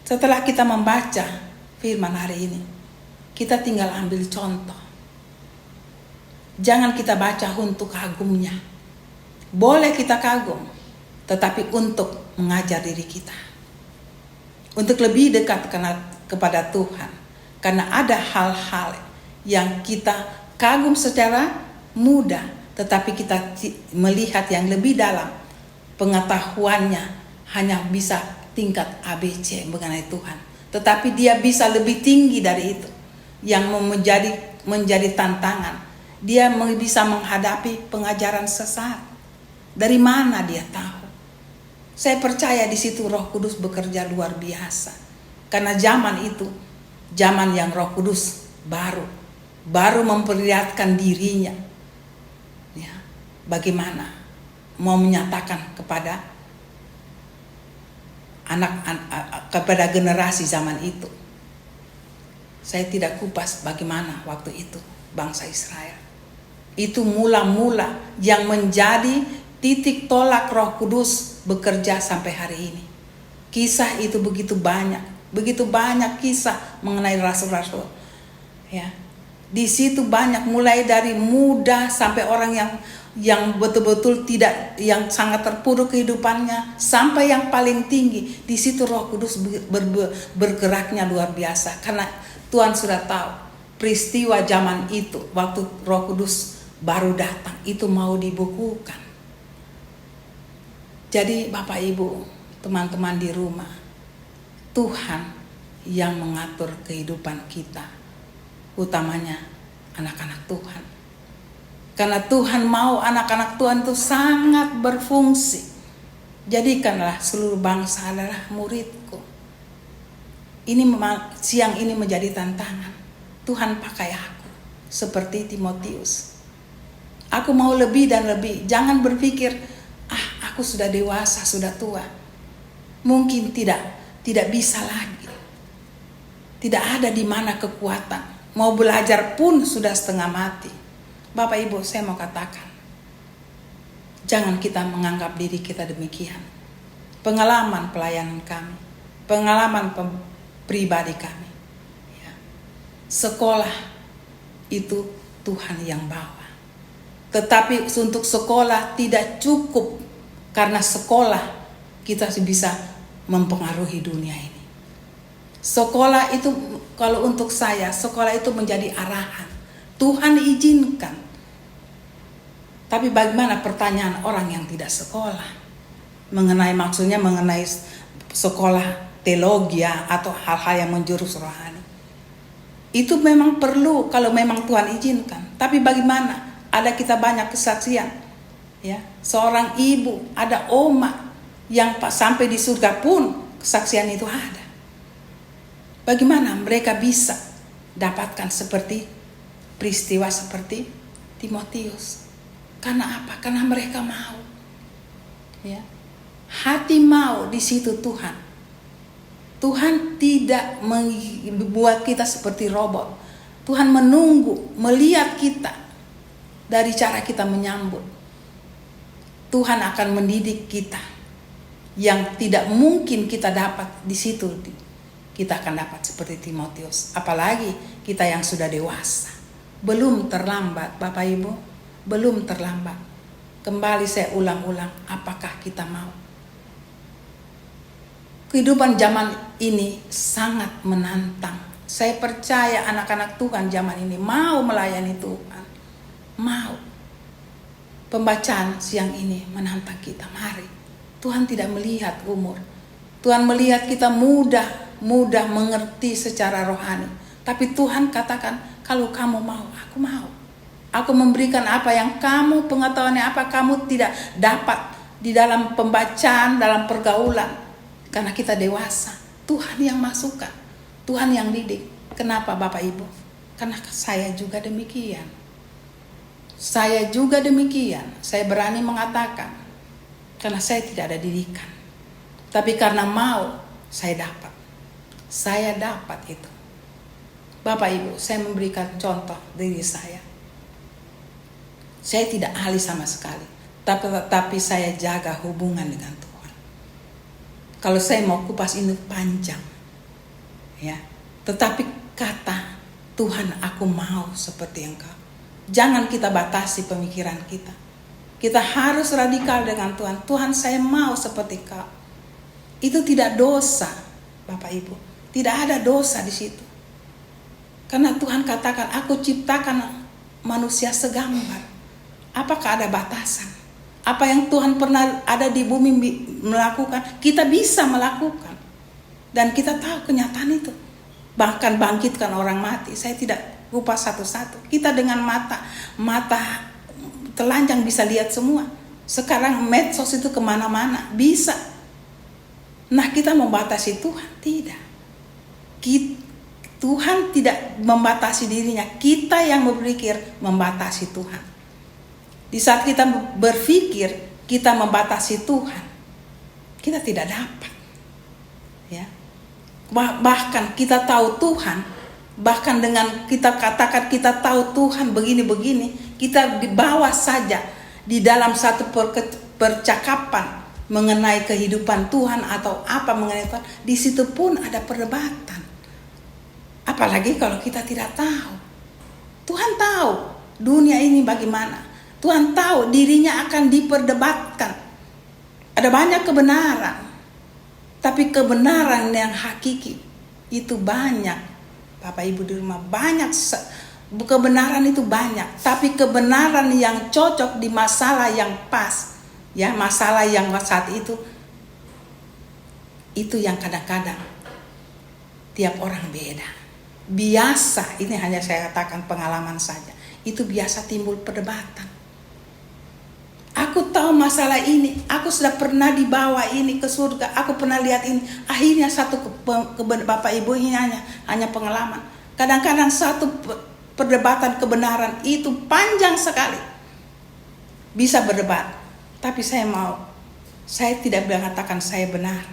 Setelah kita membaca firman hari ini, kita tinggal ambil contoh. Jangan kita baca untuk kagumnya. Boleh kita kagum, tetapi untuk mengajar diri kita. Untuk lebih dekat kepada Tuhan. Karena ada hal-hal yang kita kagum secara mudah, tetapi kita melihat yang lebih dalam, pengetahuannya hanya bisa tingkat ABC mengenai Tuhan. Tetapi dia bisa lebih tinggi dari itu, yang menjadi tantangan. Dia bisa menghadapi pengajaran sesat. Dari mana dia tahu? Saya percaya di situ Roh Kudus bekerja luar biasa. Karena zaman itu, zaman yang Roh Kudus baru memperlihatkan dirinya. Ya, bagaimana mau menyatakan kepada kepada generasi zaman itu. Saya tidak kupas bagaimana waktu itu bangsa Israel. Itu mula-mula yang menjadi titik tolak Roh Kudus bekerja sampai hari ini. Kisah itu begitu banyak kisah mengenai rasul-rasul. Ya, di situ banyak, mulai dari muda sampai orang yang betul-betul tidak, yang sangat terpuruk kehidupannya, sampai yang paling tinggi. Di situ Roh Kudus bergeraknya luar biasa. Karena Tuhan sudah tahu peristiwa zaman itu, waktu Roh Kudus baru datang, itu mau dibukukan. Jadi Bapak Ibu, teman-teman di rumah, Tuhan yang mengatur kehidupan kita, utamanya anak-anak Tuhan. Karena Tuhan mau anak-anak Tuhan itu sangat berfungsi. Jadikanlah seluruh bangsa adalah muridku. Ini siang ini menjadi tantangan. Tuhan pakai aku seperti Timotius. Aku mau lebih dan lebih. Jangan berpikir, aku sudah dewasa, sudah tua. Mungkin tidak bisa lagi. Tidak ada di mana kekuatan. Mau belajar pun sudah setengah mati. Bapak Ibu, saya mau katakan, jangan kita menganggap diri kita demikian. Pengalaman pelayanan kami, pengalaman pribadi kami, ya. Sekolah itu Tuhan yang bawa. Tetapi untuk sekolah tidak cukup, karena sekolah kita bisa mempengaruhi dunia ini. Sekolah itu, kalau untuk saya, sekolah itu menjadi arahan. Tuhan izinkan. Tapi bagaimana pertanyaan orang yang tidak sekolah? Maksudnya mengenai sekolah teologi atau hal-hal yang menjurus rohani. Itu memang perlu kalau memang Tuhan izinkan. Tapi bagaimana? Ada kita banyak kesaksian. Ya, seorang ibu, ada oma yang sampai di surga pun kesaksian itu ada. Bagaimana mereka bisa dapatkan seperti peristiwa seperti Timotius? Karena apa? Karena mereka mau. Ya. Hati mau di situ Tuhan. Tuhan tidak membuat kita seperti robot. Tuhan menunggu, melihat kita dari cara kita menyambut. Tuhan akan mendidik kita yang tidak mungkin kita dapat di situ. Kita akan dapat seperti Timotius. Apalagi kita yang sudah dewasa. Belum terlambat, Bapak Ibu. Belum terlambat. Kembali saya ulang-ulang, apakah kita mau? Kehidupan zaman ini sangat menantang. Saya percaya anak-anak Tuhan zaman ini mau melayani Tuhan. Mau. Pembacaan siang ini menantang kita. Mari. Tuhan tidak melihat umur. Tuhan melihat kita mudah mengerti secara rohani. Tapi Tuhan katakan, kalau kamu mau, aku mau. Aku memberikan apa yang kamu, pengetahuannya apa kamu tidak dapat di dalam pembacaan, dalam pergaulan. Karena kita dewasa, Tuhan yang masukkan, Tuhan yang didik. Kenapa Bapak Ibu? Karena saya juga demikian. Saya juga demikian. Saya berani mengatakan, karena saya tidak ada didikan. Tapi karena mau, saya dapat. Saya dapat itu. Bapak Ibu, saya memberikan contoh diri saya. Saya tidak ahli sama sekali. Tapi saya jaga hubungan dengan Tuhan. Kalau saya mau kupas ini panjang, ya. Tetapi kata Tuhan, aku mau seperti Engkau. Jangan kita batasi pemikiran kita. Kita harus radikal dengan Tuhan. Tuhan, saya mau seperti Kau. Itu tidak dosa, Bapak Ibu. Tidak ada dosa di situ. Karena Tuhan katakan, aku ciptakan manusia segambar. Apakah ada batasan? Apa yang Tuhan pernah ada di bumi melakukan, kita bisa melakukan. Dan kita tahu kenyataan itu. Bahkan bangkitkan orang mati. Saya tidak lupa satu-satu. Kita dengan mata telanjang bisa lihat semua. Sekarang medsos itu kemana-mana. Bisa. Nah, kita membatasi Tuhan? Tidak. Tuhan tidak membatasi dirinya. Kita yang berpikir membatasi Tuhan. Di saat kita berpikir kita membatasi Tuhan, kita tidak dapat. Ya. Bahkan kita tahu Tuhan, bahkan dengan kita katakan kita tahu Tuhan begini-begini, kita dibawa saja di dalam satu percakapan mengenai kehidupan Tuhan atau apa mengenai Tuhan, di situ pun ada perdebatan. Apalagi kalau kita tidak tahu. Tuhan tahu dunia ini bagaimana. Tuhan tahu dirinya akan diperdebatkan. Ada banyak kebenaran. Tapi kebenaran yang hakiki itu banyak. Bapak Ibu di rumah, banyak. Kebenaran itu banyak. Tapi kebenaran yang cocok di masalah yang pas. Ya, masalah yang saat itu yang kadang-kadang tiap orang beda. Biasa, ini hanya saya katakan pengalaman saja. Itu biasa timbul perdebatan. Aku tahu masalah ini, aku sudah pernah dibawa ini ke surga, aku pernah lihat ini. Akhirnya satu Bapak Ibu ini hanya pengalaman. Kadang-kadang satu perdebatan kebenaran itu panjang sekali. Bisa berdebat, tapi saya tidak mengatakan saya benar,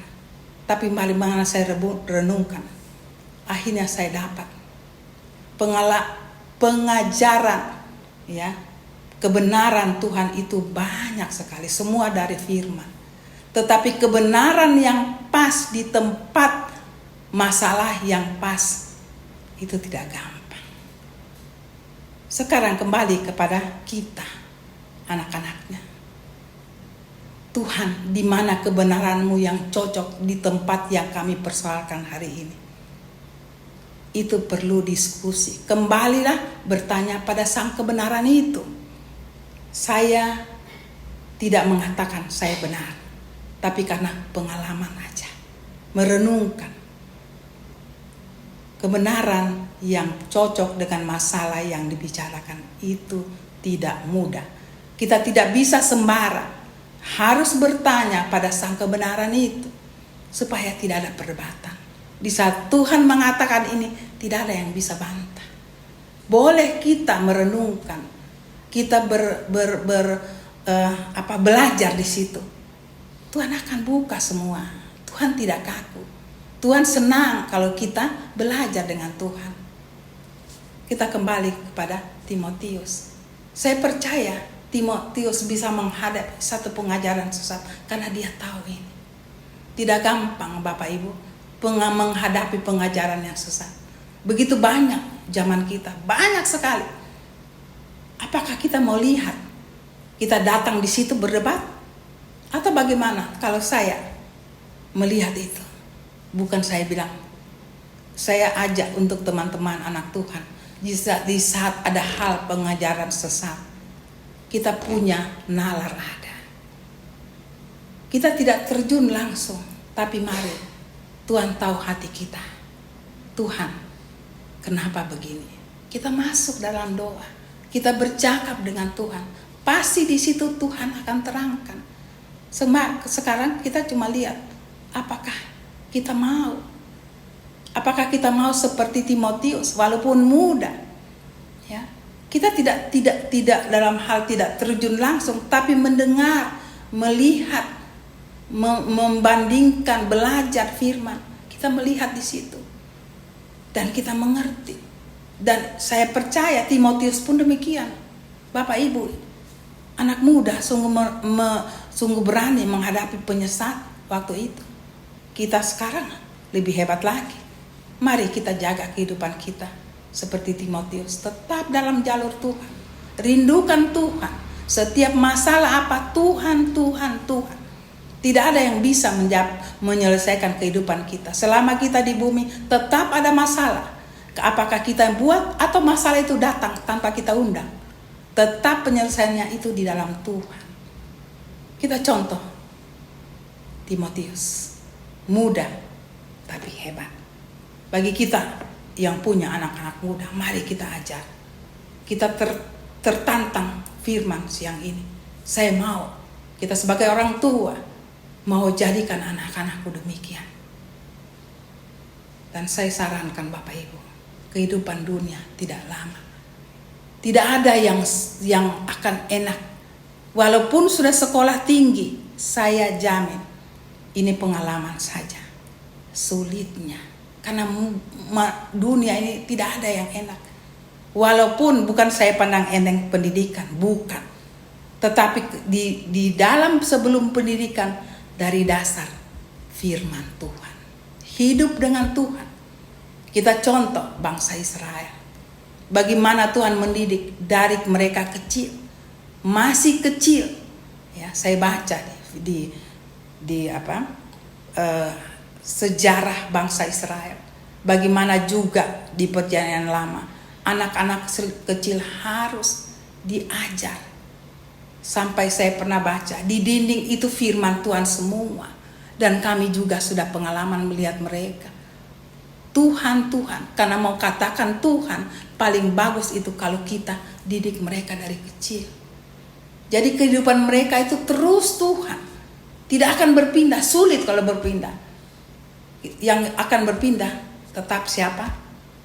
tapi bagaimana saya renungkan. Akhirnya saya dapat pengajaran, ya, kebenaran Tuhan itu banyak sekali, semua dari firman. Tetapi kebenaran yang pas di tempat masalah yang pas itu tidak gampang. Sekarang kembali kepada kita, anak-anaknya. Tuhan, di mana kebenaran-Mu yang cocok di tempat yang kami persoalkan hari ini? Itu perlu diskusi. Kembalilah bertanya pada sang kebenaran itu. Saya tidak mengatakan saya benar, tapi karena pengalaman aja, merenungkan kebenaran yang cocok dengan masalah yang dibicarakan itu tidak mudah. Kita tidak bisa sembarang, harus bertanya pada sang kebenaran itu supaya tidak ada perdebatan. Di saat Tuhan mengatakan ini, tidak ada yang bisa bantah. Boleh kita merenungkan, kita belajar di situ. Tuhan akan buka semua. Tuhan tidak kaku. Tuhan senang kalau kita belajar dengan Tuhan. Kita kembali kepada Timotius. Saya percaya Timotius bisa menghadapi satu pengajaran sesat karena dia tahu ini. Tidak gampang Bapak Ibu menghadapi pengajaran yang sesat. Begitu banyak zaman kita, banyak sekali. Apakah kita mau lihat? Kita datang di situ berdebat? Atau bagaimana kalau saya melihat itu? Bukan saya bilang, saya ajak untuk teman-teman anak Tuhan. Di saat ada hal pengajaran sesat, kita punya nalar ada. Kita tidak terjun langsung, tapi mari Tuhan tahu hati kita. Tuhan, kenapa begini? Kita masuk dalam doa, kita bercakap dengan Tuhan. Pasti di situ Tuhan akan terangkan. Sekarang kita cuma lihat, apakah kita mau? Apakah kita mau seperti Timotius, walaupun muda? Ya, kita tidak dalam hal tidak terjun langsung, tapi mendengar, melihat, membandingkan, belajar firman. Kita melihat di situ dan kita mengerti. Dan saya percaya Timotius pun demikian. Bapak Ibu, anak muda sungguh berani menghadapi penyesat waktu itu. Kita sekarang lebih hebat lagi. Mari kita jaga kehidupan kita seperti Timotius, tetap dalam jalur Tuhan. Rindukan Tuhan. Setiap masalah apa, Tuhan. Tidak ada yang bisa menyelesaikan kehidupan kita. Selama kita di bumi, tetap ada masalah. Apakah kita buat atau masalah itu datang tanpa kita undang. Tetap penyelesaiannya itu di dalam Tuhan. Kita contoh Timotius. Muda, tapi hebat. Bagi kita yang punya anak-anak muda, mari kita ajar. Kita tertantang firman siang ini. Saya mau, kita sebagai orang tua, mau jadikan anak-anakku demikian. Dan saya sarankan Bapak Ibu, kehidupan dunia tidak lama. Tidak ada yang akan enak. Walaupun sudah sekolah tinggi, saya jamin ini pengalaman saja. Sulitnya, karena dunia ini tidak ada yang enak. Walaupun bukan saya pandang enteng pendidikan, bukan. Tetapi di dalam sebelum pendidikan, dari dasar firman Tuhan. Hidup dengan Tuhan. Kita contoh bangsa Israel. Bagaimana Tuhan mendidik dari mereka kecil. Masih kecil. Ya, saya baca di sejarah bangsa Israel. Bagaimana juga di perjanjian lama. Anak-anak kecil harus diajar. Sampai saya pernah baca di dinding itu firman Tuhan semua. Dan kami juga sudah pengalaman melihat mereka. Tuhan, karena mau katakan Tuhan, paling bagus itu kalau kita didik mereka dari kecil. Jadi kehidupan mereka itu terus Tuhan. Tidak akan berpindah, sulit kalau berpindah. Yang akan berpindah tetap siapa?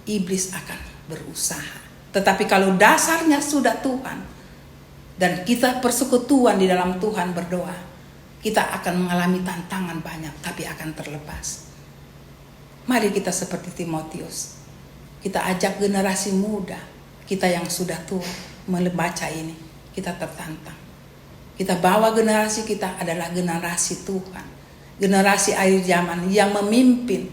Iblis akan berusaha. Tetapi kalau dasarnya sudah Tuhan dan kita persekutuan di dalam Tuhan berdoa, kita akan mengalami tantangan banyak tapi akan terlepas. Mari kita seperti Timotius. Kita ajak generasi muda, kita yang sudah tua membaca ini, kita tertantang. Kita bawa generasi kita adalah generasi Tuhan. Generasi akhir zaman yang memimpin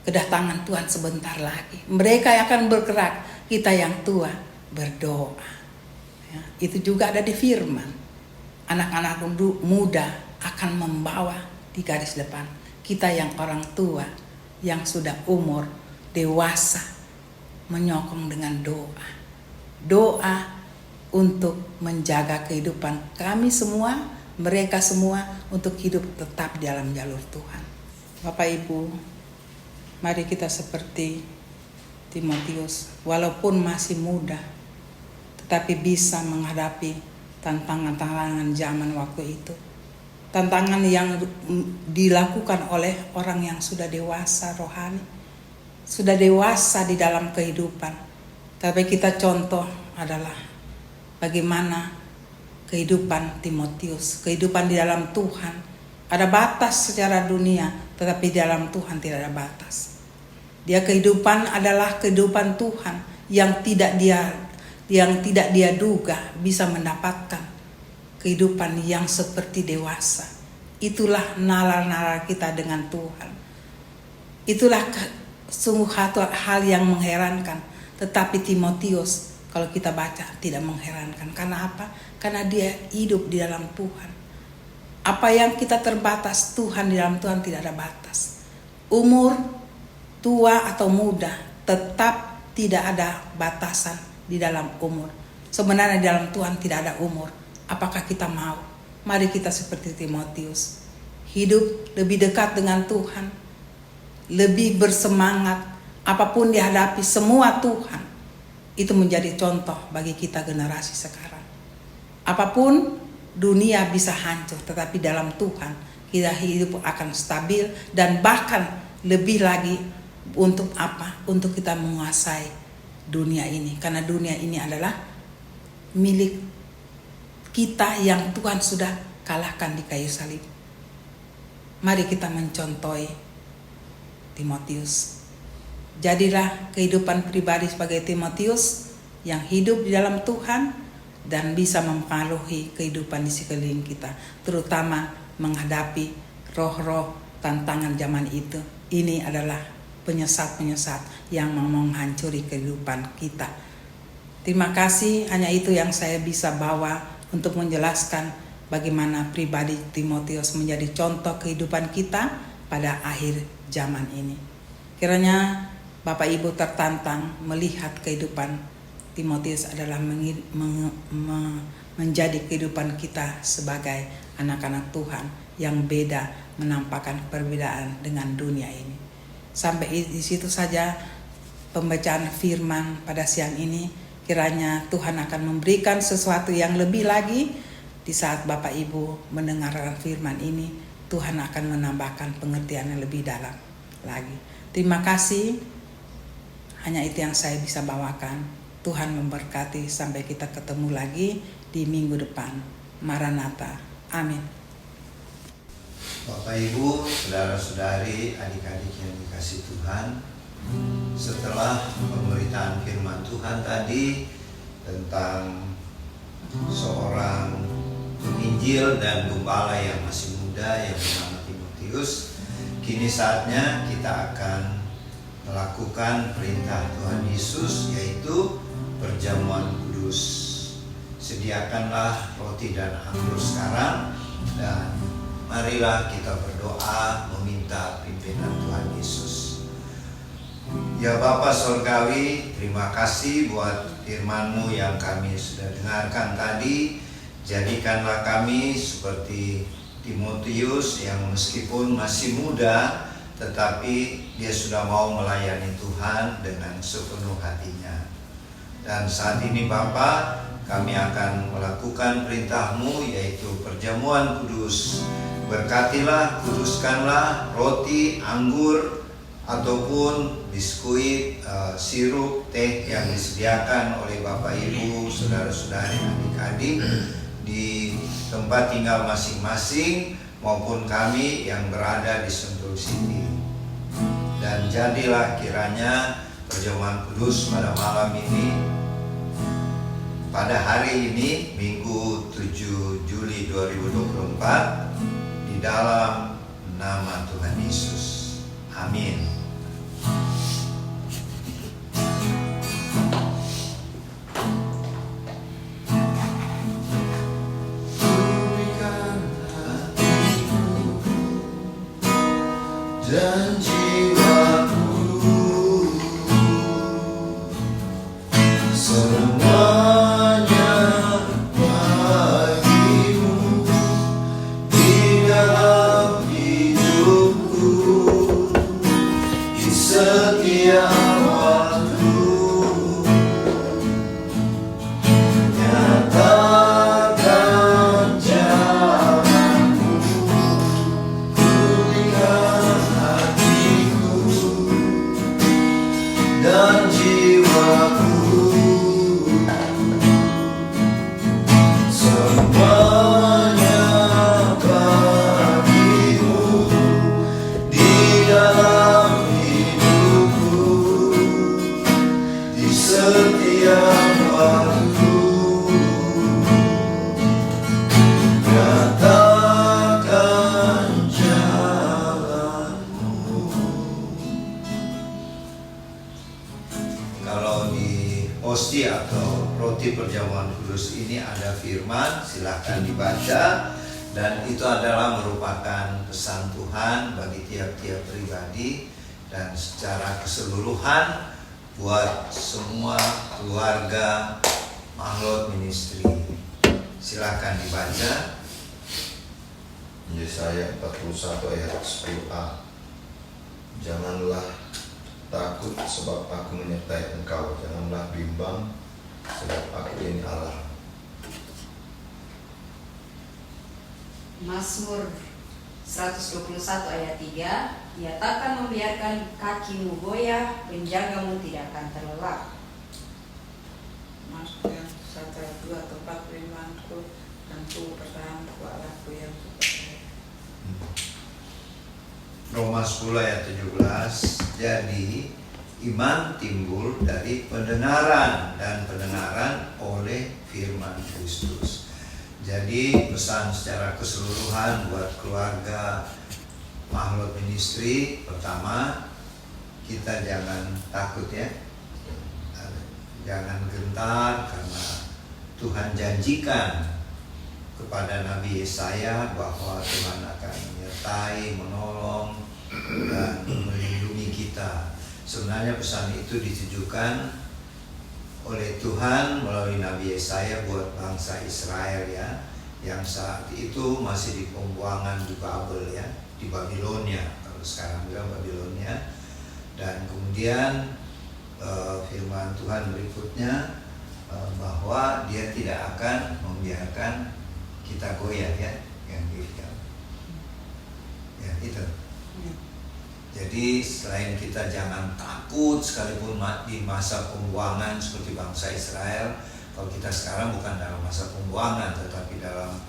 kedatangan Tuhan sebentar lagi. Mereka yang akan bergerak, kita yang tua berdoa. Ya, itu juga ada di firman. Anak-anak muda akan membawa di garis depan. Kita yang orang tua, yang sudah umur dewasa, menyokong dengan doa. Doa untuk menjaga kehidupan kami semua, mereka semua, untuk hidup tetap dalam jalur Tuhan. Bapak Ibu, mari kita seperti Timotius, walaupun masih muda, tetapi bisa menghadapi tantangan-tantangan zaman waktu itu. Tantangan yang dilakukan oleh orang yang sudah dewasa rohani, sudah dewasa di dalam kehidupan. Tapi kita contoh adalah bagaimana kehidupan Timotius, kehidupan di dalam Tuhan. Ada batas secara dunia, tetapi di dalam Tuhan tidak ada batas. Dia kehidupan adalah kehidupan Tuhan yang tidak dia duga bisa mendapatkan kehidupan yang seperti dewasa. Itulah nalar-nalar kita dengan Tuhan. Itulah sungguh hal yang mengherankan. Tetapi Timotius, kalau kita baca, tidak mengherankan. Karena apa? Karena dia hidup di dalam Tuhan. Apa yang kita terbatas, Tuhan di dalam Tuhan tidak ada batas. Umur, tua atau muda, tetap tidak ada batasan di dalam umur. Sebenarnya di dalam Tuhan tidak ada umur. Apakah kita mau? Mari kita seperti Timotius. Hidup lebih dekat dengan Tuhan. Lebih bersemangat. Apapun dihadapi, semua Tuhan. Itu menjadi contoh bagi kita generasi sekarang. Apapun dunia bisa hancur, tetapi dalam Tuhan kita hidup akan stabil dan bahkan lebih lagi. Untuk apa? Untuk kita menguasai dunia ini. Karena dunia ini adalah milik kita yang Tuhan sudah kalahkan di kayu salib. Mari kita mencontohi Timotius. Jadilah kehidupan pribadi sebagai Timotius yang hidup di dalam Tuhan dan bisa mempengaruhi kehidupan di sekeliling kita, terutama menghadapi roh-roh tantangan zaman itu. Ini adalah penyesat-penyesat yang mau menghancuri kehidupan kita. Terima kasih, hanya itu yang saya bisa bawa untuk menjelaskan bagaimana pribadi Timotius menjadi contoh kehidupan kita pada akhir zaman ini. Kiranya Bapak Ibu tertantang melihat kehidupan Timotius adalah menjadi kehidupan kita sebagai anak-anak Tuhan yang beda, menampakkan perbedaan dengan dunia ini. Sampai di situ saja pembacaan firman pada siang ini. Kiranya Tuhan akan memberikan sesuatu yang lebih lagi di saat Bapak Ibu mendengarkan firman ini. Tuhan akan menambahkan pengertian yang lebih dalam lagi. Terima kasih. Hanya itu yang saya bisa bawakan. Tuhan memberkati sampai kita ketemu lagi di minggu depan. Maranatha. Amin. Bapak Ibu, saudara-saudari, adik-adik yang dikasihi Tuhan, setelah pemberitaan firman Tuhan tadi tentang seorang penginjil dan gembala yang masih muda yang bernama Timotius, kini saatnya kita akan melakukan perintah Tuhan Yesus, yaitu perjamuan kudus. Sediakanlah roti dan anggur sekarang, dan marilah kita berdoa meminta pimpinan Tuhan Yesus. Ya Bapa Surgawi, terima kasih buat firman-Mu yang kami sudah dengarkan tadi. Jadikanlah kami seperti Timotius yang meskipun masih muda, tetapi dia sudah mau melayani Tuhan dengan sepenuh hatinya. Dan saat ini Bapa, kami akan melakukan perintah-Mu, yaitu perjamuan kudus. Berkatilah, kuduskanlah roti, anggur, ataupun biskuit, sirup, teh yang disediakan oleh Bapak Ibu, saudara-saudari, adik-adik di tempat tinggal masing-masing maupun kami yang berada di Sentul City. Dan jadilah kiranya perjamuan kudus pada malam ini, pada hari ini, Minggu 7 Juli 2024, di dalam nama Tuhan Yesus. Amin. Dan jiwaku semuanya bagimu, di dalam hidupku, di setiap waktu, nyatakan jalanmu, pulihkan hatiku dan jiwaku, semuanya bagimu, di dalam hidupku, di setiap waktu, nyatakan jalanmu. Kalau di hosti atau roti perjamuan kudus ini ada firman, silahkan dibaca. Dan itu adalah merupakan pesan Tuhan bagi tiap-tiap pribadi dan secara keseluruhan buat semua keluarga Mahlot Ministry. Silahkan dibaca. Yesaya 41 ayat 10a. Janganlah takut sebab aku menyertai engkau, janganlah bimbang sebab aku ini Allah. Mazmur 121 ayat 3, Ia takkan membiarkan kakimu goyah, penjagamu tidak akan terlelap. Masuk yang 1, 2, tempat firman-Ku dan Ku pertahanku Allahku yang kupercaya. Roma 10 ayat 17. Jadi iman timbul dari pendengaran, dan pendengaran oleh firman Kristus. Jadi pesan secara keseluruhan buat keluarga Mahlot Ministry, pertama, kita jangan takut ya, jangan gentar, karena Tuhan janjikan kepada Nabi Yesaya bahwa Tuhan akan menyertai, menolong, dan melindungi kita. Sebenarnya pesan itu ditujukan oleh Tuhan melalui Nabi Yesaya buat bangsa Israel ya, yang saat itu masih di pembuangan di Babel ya, di Babilonia, kalau sekarang bilang Babilonia. Dan kemudian firman Tuhan berikutnya bahwa Dia tidak akan membiarkan kita goyah ya, yang gitu ya itu. Jadi selain kita jangan takut sekalipun di masa pembuangan seperti bangsa Israel, kalau kita sekarang bukan dalam masa pembuangan tetapi dalam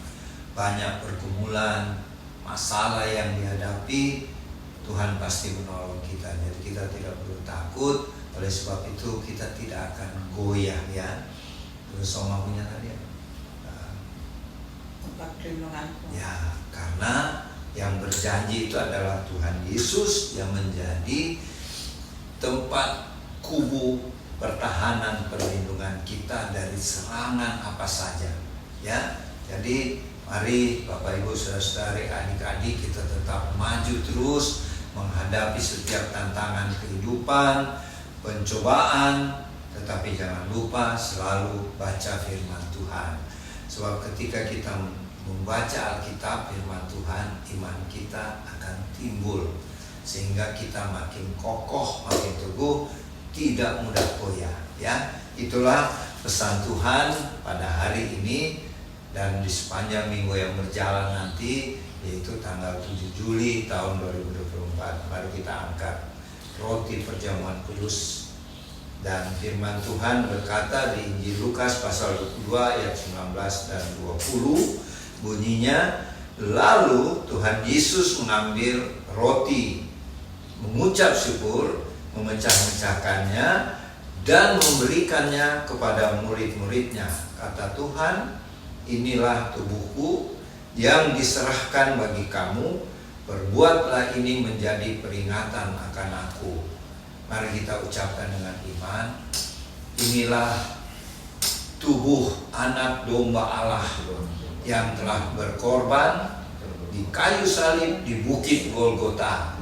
banyak pergumulan, masalah yang dihadapi, Tuhan pasti menolong kita. Jadi kita tidak perlu takut, oleh sebab itu kita tidak akan goyah ya. Terus Soma punya tadi ya? Tempat perlindunganku. Ya, karena yang berjanji itu adalah Tuhan Yesus yang menjadi tempat kubu pertahanan perlindungan kita dari serangan apa saja ya. Jadi mari Bapak Ibu saudara-saudari, adik-adik, kita tetap maju terus menghadapi setiap tantangan kehidupan, pencobaan, tetapi jangan lupa selalu baca firman Tuhan. Sebab ketika kita membaca Alkitab, firman Tuhan, iman kita akan timbul sehingga kita makin kokoh, makin teguh, tidak mudah goyah ya. Itulah pesan Tuhan pada hari ini dan di sepanjang minggu yang berjalan nanti, yaitu tanggal 7 Juli tahun 2024. Mari kita angkat roti perjamuan kudus. Dan firman Tuhan berkata di Injil Lukas pasal 22 ayat 19 dan 20, bunyinya, lalu Tuhan Yesus mengambil roti, mengucap syukur, memecah-mecahkannya dan memberikannya kepada murid-muridnya. Kata Tuhan, inilah tubuhku yang diserahkan bagi kamu, perbuatlah ini menjadi peringatan akan aku. Mari kita ucapkan dengan iman, inilah tubuh anak domba Allah yang telah berkorban di kayu salib di bukit Golgota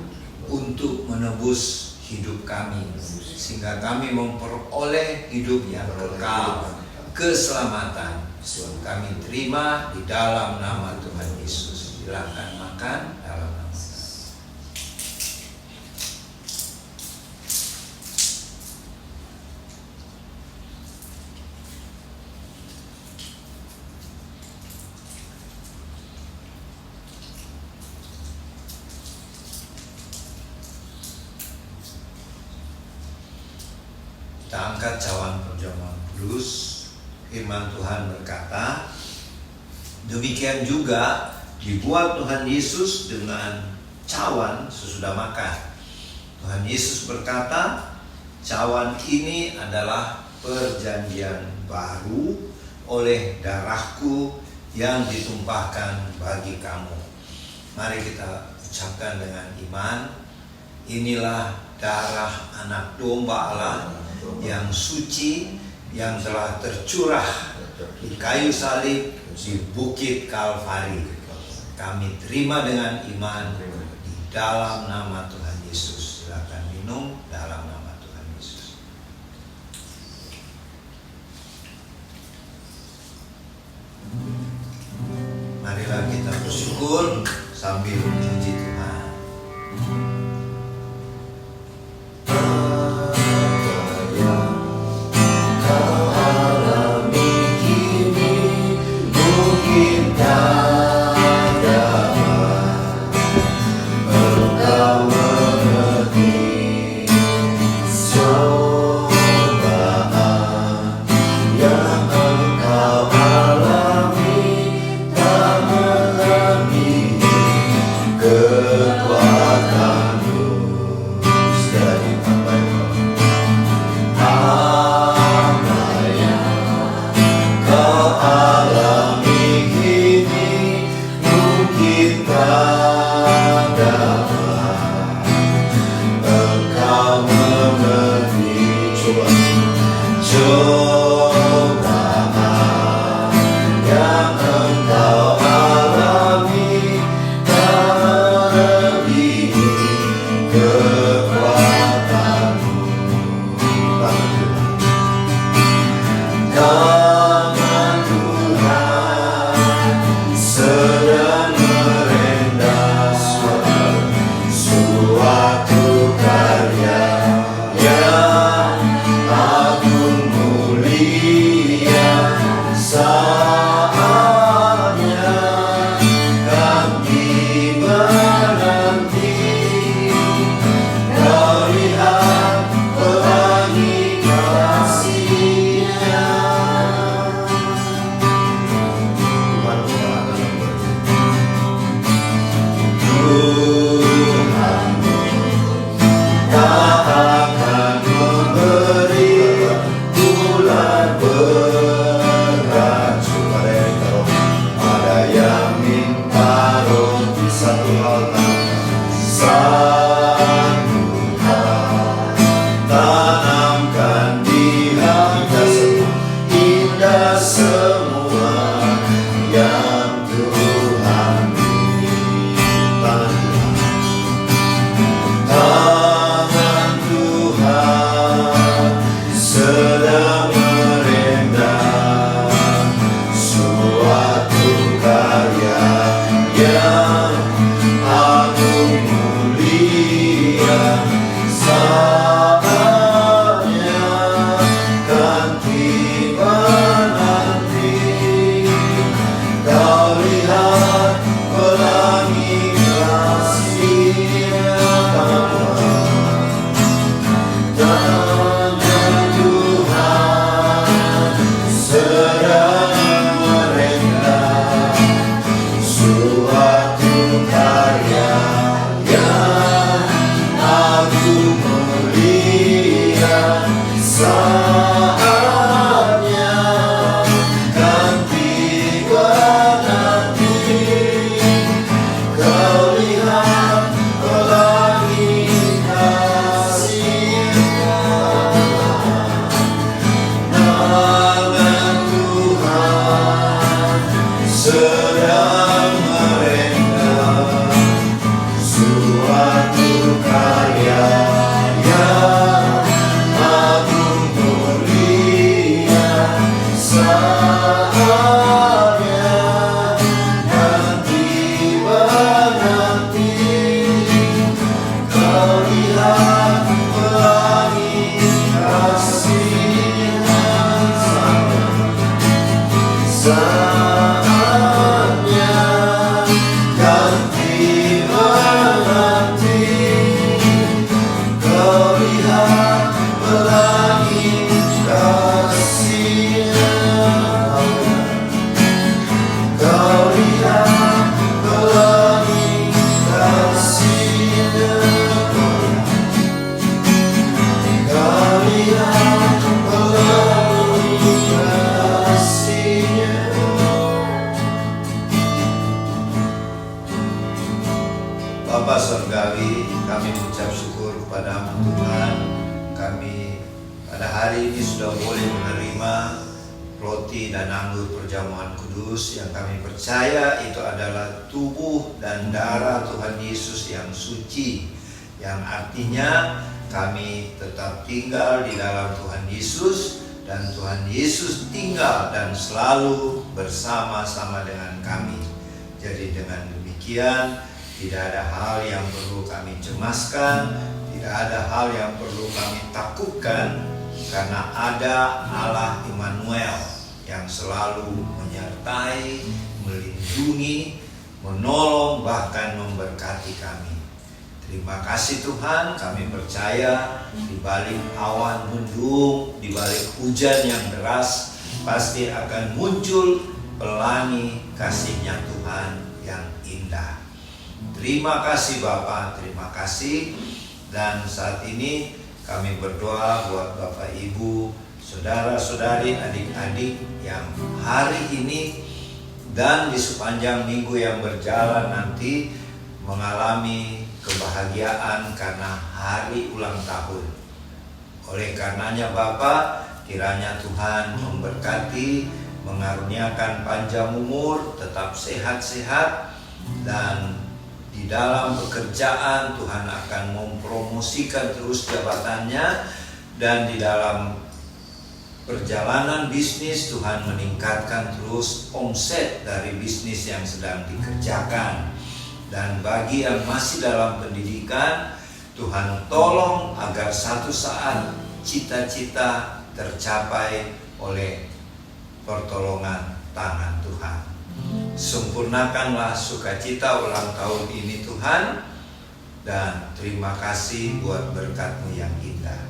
untuk menebus hidup kami, sehingga kami memperoleh hidup yang kekal, keselamatan. Kami terima di dalam nama Tuhan Yesus. Silakan makan dalam nama Tuhan. Kita angkat cawan perjamuan kudus. Firman Tuhan berkata, demikian juga dibuat Tuhan Yesus dengan cawan sesudah makan. Tuhan Yesus berkata, cawan ini adalah perjanjian baru oleh darahku yang ditumpahkan bagi kamu. Mari kita ucapkan dengan iman, inilah darah anak domba Allah yang suci, yang telah tercurah di kayu salib di bukit Kalvari. Kami terima dengan iman di dalam nama Tuhan Yesus. Silakan minum dalam nama Tuhan Yesus. Marilah kita bersyukur sambil memuji Tuhan. Good. yang penuh kasih-Nya. Bapa Surgawi, kami ucap syukur kepada Tuhan. Kami pada hari ini sudah boleh menerima roti dan anggur perjamuan kudus yang kami percaya itu adalah tubuh dan darah Tuhan Yesus yang suci, yang artinya kami tetap tinggal di dalam Tuhan Yesus dan Tuhan Yesus tinggal dan selalu bersama-sama dengan kami. Jadi dengan demikian tidak ada hal yang perlu kami cemaskan, tidak ada hal yang perlu kami takutkan, karena ada Allah Immanuel yang selalu menyertai, melindungi, menolong, bahkan memberkati kami. Terima kasih Tuhan, kami percaya di balik awan mendung, di balik hujan yang deras, pasti akan muncul pelangi kasih-Nya Tuhan yang indah. Terima kasih Bapa, terima kasih. Dan saat ini kami berdoa buat Bapak Ibu, saudara-saudari, adik-adik yang hari ini dan di sepanjang minggu yang berjalan nanti mengalami kebahagiaan karena hari ulang tahun. Oleh karenanya Bapa, kiranya Tuhan memberkati, mengaruniakan panjang umur, tetap sehat-sehat, dan di dalam pekerjaan Tuhan akan mempromosikan terus jabatannya, dan di dalam perjalanan bisnis Tuhan meningkatkan terus omset dari bisnis yang sedang dikerjakan. Dan bagi yang masih dalam pendidikan, Tuhan tolong agar satu saat cita-cita tercapai oleh pertolongan tangan Tuhan. Sempurnakanlah sukacita ulang tahun ini Tuhan, dan terima kasih buat berkat-Mu yang indah.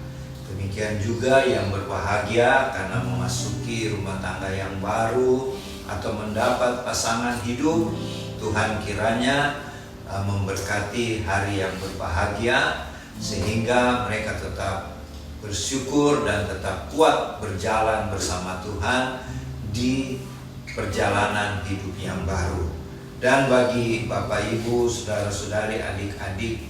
Demikian juga yang berbahagia karena memasuki rumah tangga yang baru atau mendapat pasangan hidup, Tuhan kiranya memberkati hari yang berbahagia sehingga mereka tetap bersyukur dan tetap kuat berjalan bersama Tuhan di perjalanan hidup yang baru. Dan bagi Bapak Ibu, saudara-saudari, adik-adik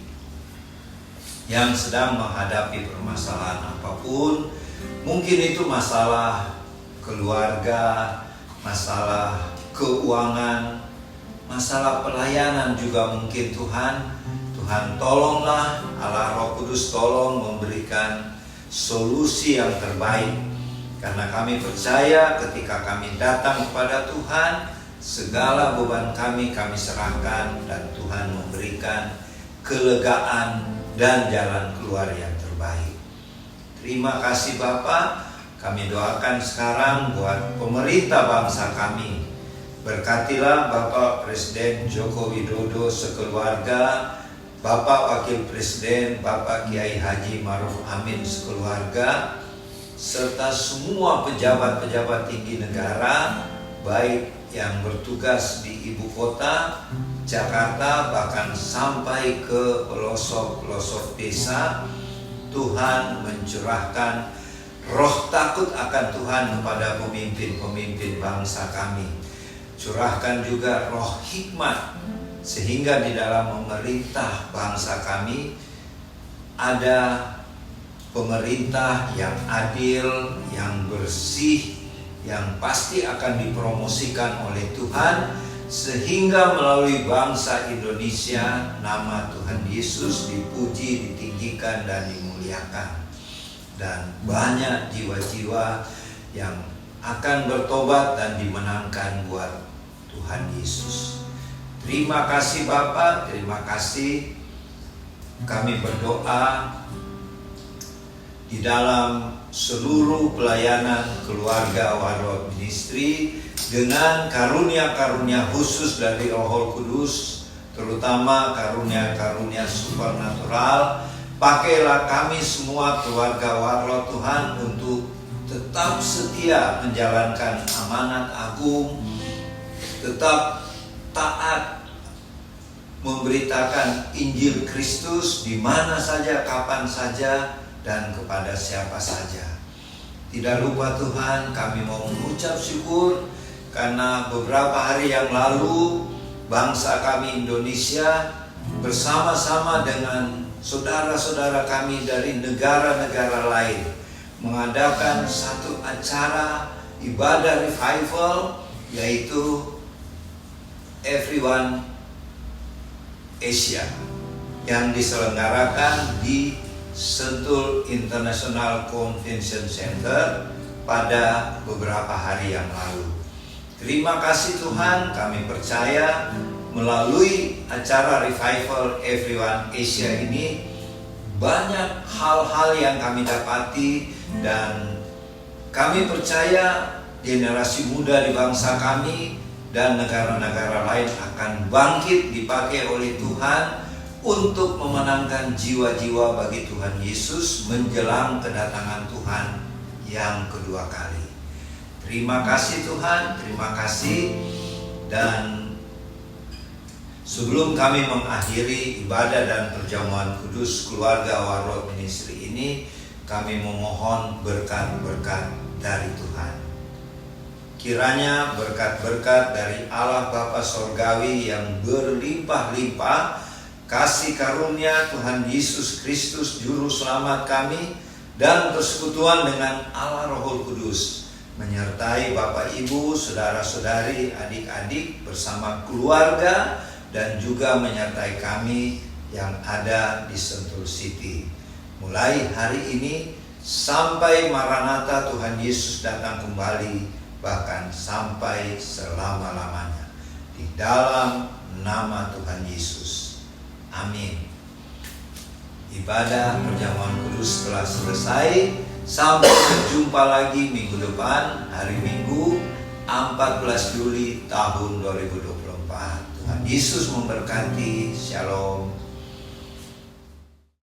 yang sedang menghadapi permasalahan apapun, mungkin itu masalah keluarga, masalah keuangan, masalah pelayanan juga mungkin Tuhan tolonglah, Allah Roh Kudus tolong memberikan solusi yang terbaik. Karena kami percaya ketika kami datang kepada Tuhan, segala beban kami serahkan, dan Tuhan memberikan kelegaan dan jalan keluar yang terbaik. Terima kasih Bapa. Kami doakan sekarang buat pemerintah bangsa kami. Berkatilah Bapak Presiden Joko Widodo sekeluarga, Bapak Wakil Presiden Bapak Kiai Haji Ma'ruf Amin sekeluarga, serta semua pejabat-pejabat tinggi negara, baik yang bertugas di ibu kota Jakarta bahkan sampai ke pelosok-pelosok desa. Tuhan mencurahkan roh takut akan Tuhan kepada pemimpin-pemimpin bangsa kami. Curahkan juga roh hikmat sehingga di dalam memerintah bangsa kami ada pemerintah yang adil, yang bersih, yang pasti akan dipromosikan oleh Tuhan, sehingga melalui bangsa Indonesia nama Tuhan Yesus dipuji, ditinggikan, dan dimuliakan. Dan banyak jiwa-jiwa yang akan bertobat dan dimenangkan buat Tuhan Yesus. Terima kasih Bapak, terima kasih. Kami berdoa di dalam seluruh pelayanan keluarga Warlot Ministry dengan karunia-karunia khusus dari Roh Kudus, terutama karunia-karunia supernatural. Pakailah kami semua keluarga Warlot Tuhan untuk tetap setia menjalankan amanat agung, tetap taat memberitakan Injil Kristus di mana saja, kapan saja, dan kepada siapa saja. Tidak lupa Tuhan, kami mau mengucap syukur karena beberapa hari yang lalu bangsa kami Indonesia bersama-sama dengan saudara-saudara kami dari negara-negara lain mengadakan satu acara ibadah revival, yaitu Everyone Asia, yang diselenggarakan di Sentul International Convention Center pada beberapa hari yang lalu. Terima kasih Tuhan, kami percaya melalui acara Revival Everyone Asia ini banyak hal-hal yang kami dapati, dan kami percaya generasi muda di bangsa kami dan negara-negara lain akan bangkit dipakai oleh Tuhan untuk memenangkan jiwa-jiwa bagi Tuhan Yesus menjelang kedatangan Tuhan yang kedua kali. Terima kasih Tuhan, terima kasih. Dan sebelum kami mengakhiri ibadah dan perjamuan kudus keluarga Warlord Ministry ini, kami memohon berkat-berkat dari Tuhan. Kiranya berkat-berkat dari Allah Bapa Sorgawi yang berlimpah-limpah, kasih karunia Tuhan Yesus Kristus Juru Selamat kami, dan persekutuan dengan Allah Roh Kudus menyertai Bapak Ibu, saudara-saudari, adik-adik bersama keluarga, dan juga menyertai kami yang ada di Sentul City. Mulai hari ini sampai Maranatha Tuhan Yesus datang kembali, bahkan sampai selama-lamanya. Di dalam nama Tuhan Yesus. Amin. Ibadah perjamuan kudus telah selesai. Sampai berjumpa lagi minggu depan, hari Minggu 14 Juli tahun 2024. Tuhan Yesus memberkati. Shalom.